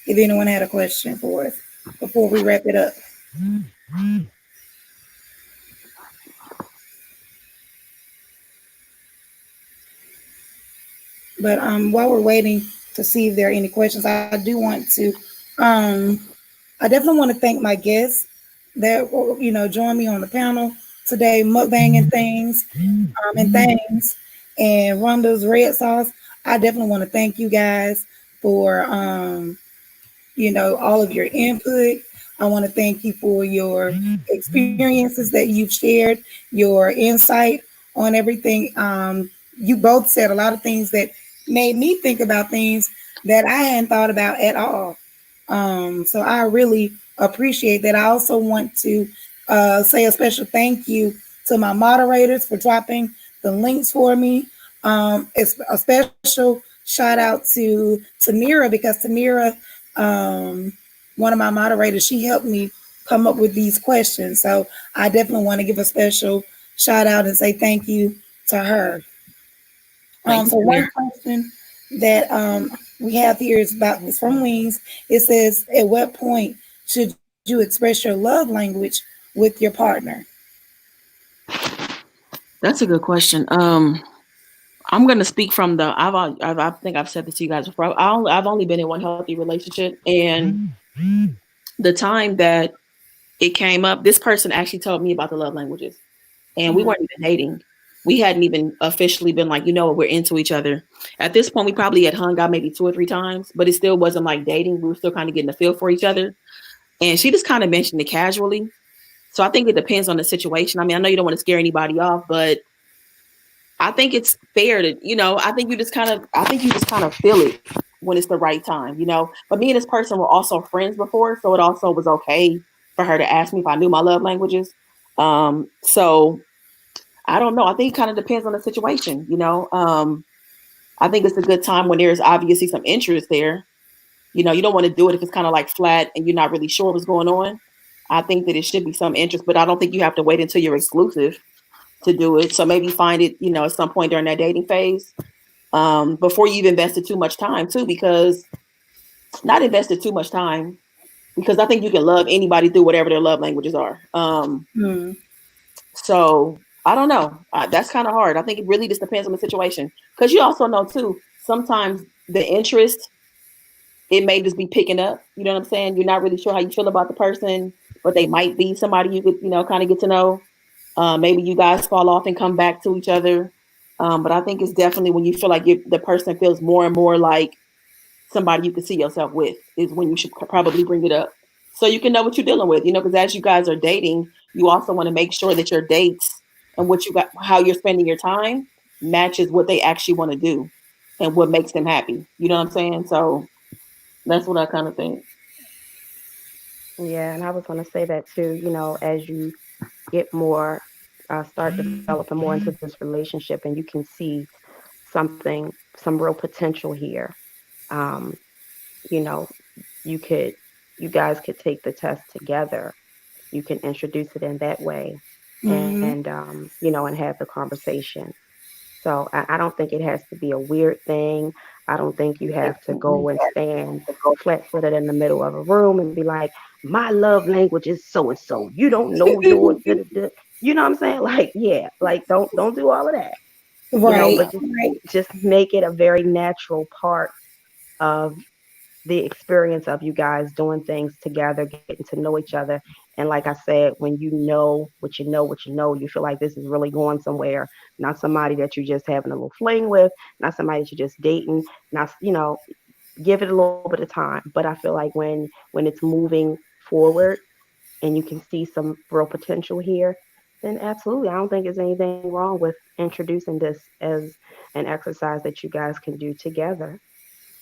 if anyone had a question for us before we wrap it up. But while we're waiting to see if there are any questions, I do want to, um, I definitely want to thank my guests that joined me on the panel today, Mukbang and Things, and Thangs, and Rhonda's Red Sauce. I definitely want to thank you guys for all of your input. I want to thank you for your experiences that you've shared, your insight on everything. You both said a lot of things that made me think about things that I hadn't thought about at all. So I really appreciate that. I also want to say a special thank you to my moderators for dropping the links for me. It's a special shout out to Tamira because Tamira, um, one of my moderators, she helped me come up with these questions. So I definitely want to give a special shout out and say thank you to her. Thank you, So one Samir. question that we have here is from Wings. It says, "At what point should you express your love language with your partner?" That's a good question. I'm gonna speak from I think I've said this to you guys before. I've only been in one healthy relationship, and the time that it came up, this person actually told me about the love languages, and we Mm-hmm. weren't even dating. We hadn't even officially been like, we're into each other. At this point, we probably had hung out maybe 2 or 3 times, but it still wasn't like dating. We were still kind of getting a feel for each other. And she just kind of mentioned it casually. So I think it depends on the situation. I mean, I know you don't want to scare anybody off, but I think it's fair to, I think you just kind of feel it when it's the right time. But me and this person were also friends before, so it also was okay for her to ask me if I knew my love languages. So I don't know. I think it kind of depends on the situation. I think it's a good time when there's obviously some interest there. You don't want to do it if it's kind of like flat and you're not really sure what's going on. I think that it should be some interest, but I don't think you have to wait until you're exclusive to do it. So maybe find it, at some point during that dating phase, before you've invested too much time too, because not invested too much time, because I think you can love anybody through whatever their love languages are. Mm. So I don't know. That's kind of hard. I think it really just depends on the situation, because you also know too, sometimes the interest, it may just be picking up. You know what I'm saying? You're not really sure how you feel about the person, but they might be somebody you could, kind of get to know. Maybe you guys fall off and come back to each other. But I think it's definitely when you feel like the person feels more and more like somebody you can see yourself with, is when you should probably bring it up, so you can know what you're dealing with. Because as you guys are dating, you also want to make sure that your dates and what you got, how you're spending your time, matches what they actually want to do and what makes them happy. You know what I'm saying? So that's what I kind of think. Yeah, and I was going to say that too. As you get more, start developing more into this relationship, and you can see some real potential here. Um, you know, you could, you guys could take the test together. You can introduce it in that way, and Mm-hmm. and have the conversation. So I don't think it has to be a weird thing. I don't think you have to go and stand flat-footed in the middle of a room and be like, my love language is so and so. You don't know yours. Da, da, da. You know what I'm saying? Like, yeah, like don't do all of that. Right. But just Right. just make it a very natural part of the experience of you guys doing things together, getting to know each other. And like I said, when you know what you know, what you know, you feel like this is really going somewhere. Not somebody that you're just having a little fling with, not somebody that you're just dating, not, give it a little bit of time. But I feel like when it's moving forward and you can see some real potential here, then absolutely, I don't think there's anything wrong with introducing this as an exercise that you guys can do together,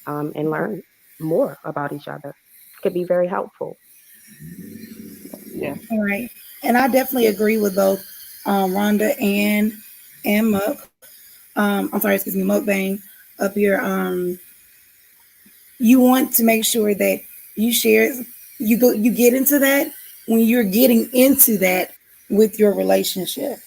and learn more about each other. Could be very helpful. Yeah. All right. And I definitely agree with both Rhonda and Muck. I'm sorry, excuse me, Mukbang up here. You want to make sure that you share, you get into that when you're getting into that with your relationship.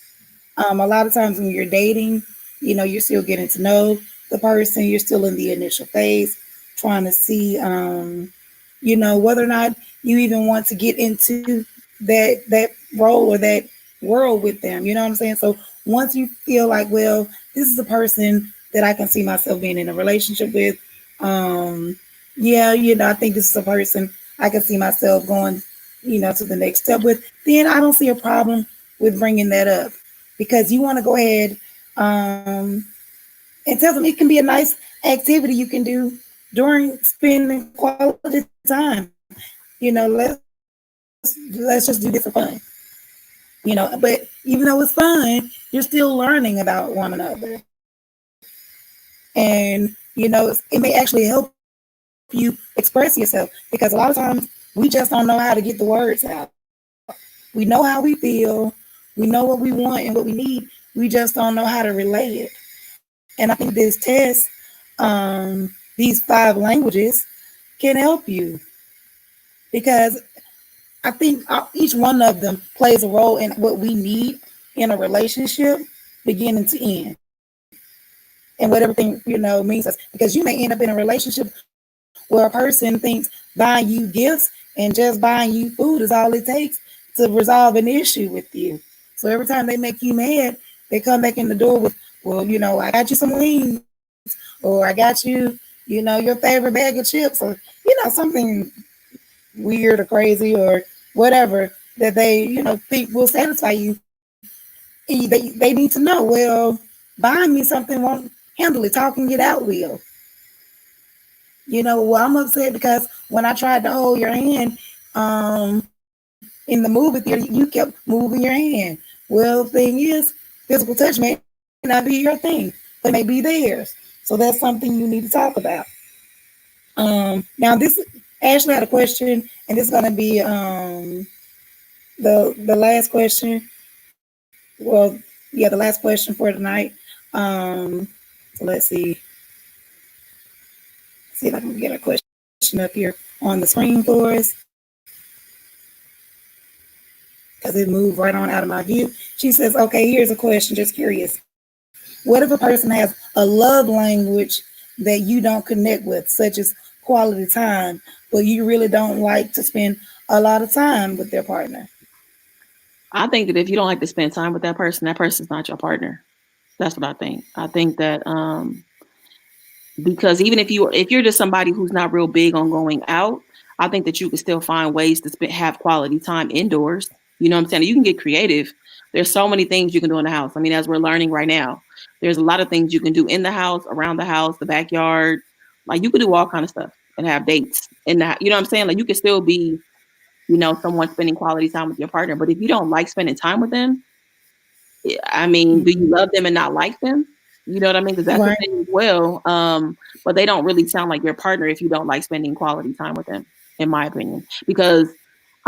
A lot of times when you're dating, you're still getting to know the person. You're still in the initial phase, trying to see, whether or not you even want to get into that role or that world with them. You know what I'm saying? So once you feel like, well, this is a person that I can see myself being in a relationship with. Um, yeah, I think this is a person I can see myself going, to the next step with. Then I don't see a problem with bringing that up, because you want to go ahead and tell them it can be a nice activity you can do during spending quality time. Let's just do this for fun. But even though it's fun, you're still learning about one another. And it may actually help you express yourself, because a lot of times we just don't know how to get the words out. We know how we feel, we know what we want and what we need, we just don't know how to relay it. And I think this test, these 5 languages, can help you, because I think each one of them plays a role in what we need in a relationship, beginning to end, and what everything means us. Because you may end up in a relationship where a person thinks buying you gifts and just buying you food is all it takes to resolve an issue with you. So every time they make you mad, they come back in the door with, well, I got you some wings, or I got you, your favorite bag of chips, or something weird or crazy or whatever that they think will satisfy you. And they need to know, well, buying me something won't handle it, talking it out will. Well, I'm upset because when I tried to hold your hand in the movie theater, you kept moving your hand. Well, the thing is, physical touch may not be your thing, but it may be theirs. So that's something you need to talk about. Now this, Ashley had a question, and this is going to be the last question. Well, yeah, the last question for tonight. Um, so let's see if I can get a question. up here on the screen for us because it moved right on out of my view. She says, okay, here's a question, just curious. What if a person has a love language that you don't connect with, such as quality time, but you really don't like to spend a lot of time with their partner? I think that if you don't like to spend time with that person's not your partner. That's what I think. I think that because even if you're just somebody who's not real big on going out, I think that you can still find ways to have quality time indoors. You know what I'm saying? You can get creative. There's so many things you can do in the house. I mean, as we're learning right now, there's a lot of things you can do in the house, around the house, the backyard. Like you could do all kind of stuff and have dates in that. You know what I'm saying? Like you could still be, someone spending quality time with your partner. But if you don't like spending time with them, I mean, do you love them and not like them? You know what I mean? Because that's a Right. thing as well. But they don't really sound like your partner if you don't like spending quality time with them, in my opinion. Because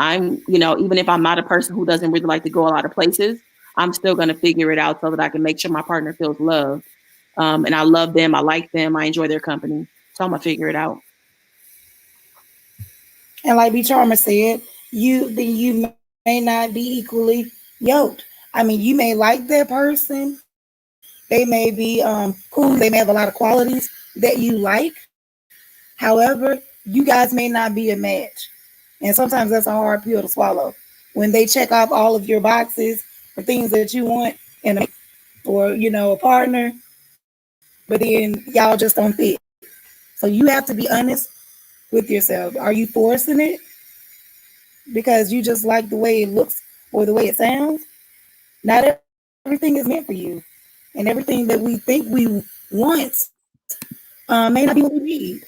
even if I'm not a person who doesn't really like to go a lot of places, I'm still going to figure it out so that I can make sure my partner feels loved. And I love them. I like them. I enjoy their company. So I'm going to figure it out. And like B Charmer said, you may not be equally yoked. I mean, you may like that person. They may be cool. They may have a lot of qualities that you like. However, you guys may not be a match. And sometimes that's a hard pill to swallow. When they check off all of your boxes for things that you want in a or a partner, but then y'all just don't fit. So you have to be honest with yourself. Are you forcing it because you just like the way it looks or the way it sounds? Not everything is meant for you, and everything that we think we want may not be what we need.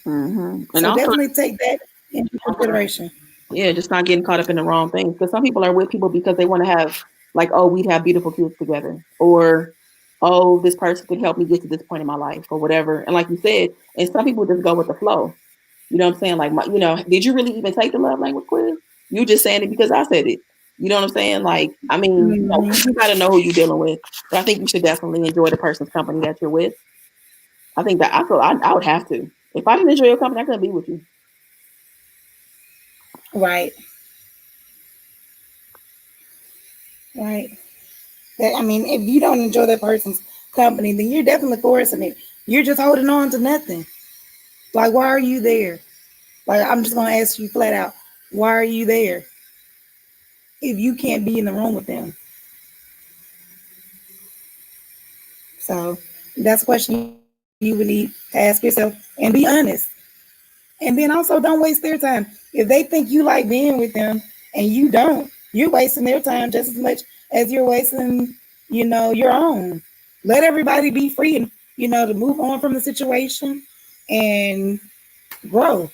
So And definitely also, take that into consideration. yeah, just not getting caught up in the wrong things. Because some people are with people because they want to have, like, oh, we'd have beautiful kids together, or oh, this person could help me get to this point in my life, or whatever. And like you said, and some people just go with the flow. You know what I'm saying? Like, did you really even take the love language quiz? You just saying it because I said it. You know what I'm saying? Like, I mean, Mm-hmm. you got to know who you're dealing with. But I think you should definitely enjoy the person's company that you're with. I think that I would have to. If I didn't enjoy your company, I couldn't be with you. Right, right. That, I mean, if you don't enjoy that person's company, then you're definitely forcing it. You're just holding on to nothing. Like, why are you there? Like, I'm just gonna ask you flat out, why are you there if you can't be in the room with them? So that's a question you would need to ask yourself and be honest. And then also don't waste their time. If they think you like being with them and you don't, you're wasting their time just as much as you're wasting, your own. Let everybody be free and, to move on from the situation and grow.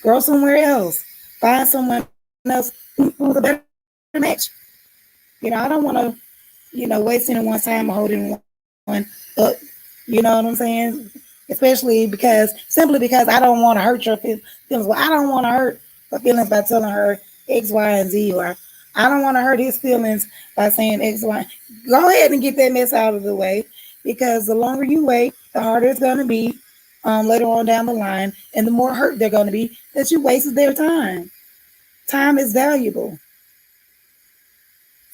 Grow somewhere else. Find someone else who's a better match. I don't want to, waste anyone's time or hold anyone up. You know what I'm saying? Especially simply because I don't want to hurt your feelings. Well, I don't want to hurt her feelings by telling her X, Y, and Z, or I don't want to hurt his feelings by saying X, Y. Go ahead and get that mess out of the way because the longer you wait, the harder it's going to be later on down the line, and the more hurt they're going to be that you wasted their time. Time is valuable.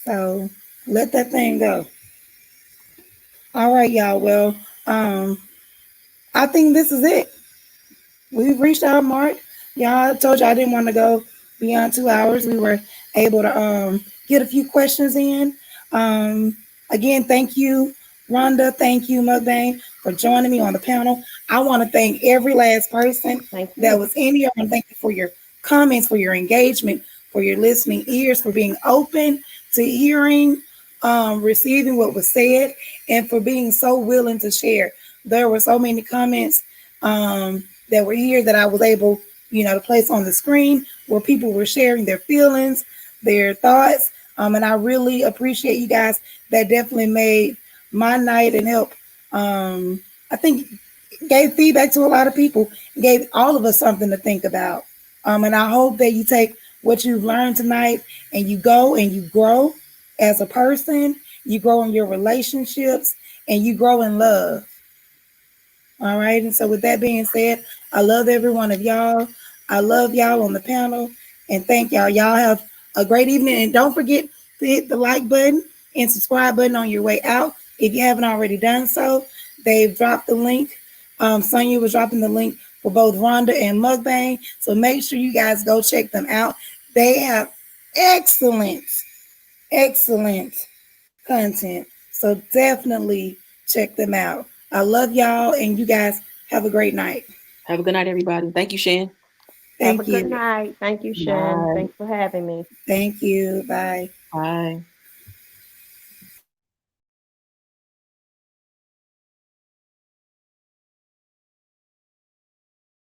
So let that thing go. All right, y'all. Well, um, I think this is it. We've reached our mark. Y'all, I told you I didn't want to go beyond 2 hours. We were able to get a few questions in. Um, Again, thank you, Rhonda. Thank you, Mukbang, for joining me on the panel. I want to thank every last person Thank that you. was in here. And thank you for your comments, for your engagement, for your listening ears, for being open to hearing, receiving what was said, and for being so willing to share. There were so many comments that were here that I was able, to place on the screen where people were sharing their feelings, their thoughts. And I really appreciate you guys. That definitely made my night and helped, I think, gave feedback to a lot of people, gave all of us something to think about. And I hope that you take what you've learned tonight and you go and you grow as a person, you grow in your relationships, and you grow in love. All right. And so, with that being said, I love every one of y'all. I love y'all on the panel. And thank y'all. Y'all have a great evening. And don't forget to hit the like button and subscribe button on your way out if you haven't already done so. They've dropped the link. Sonya was dropping the link for both Rhonda and Mukbang. So make sure you guys go check them out. They have excellent, excellent content. So definitely check them out. I love y'all, and you guys have a great night. Have a good night, everybody. Thank you, Shen. Have a Thank good you. night. Thank you, Shen. Bye. Thanks for having me. Thank you. Bye. Bye.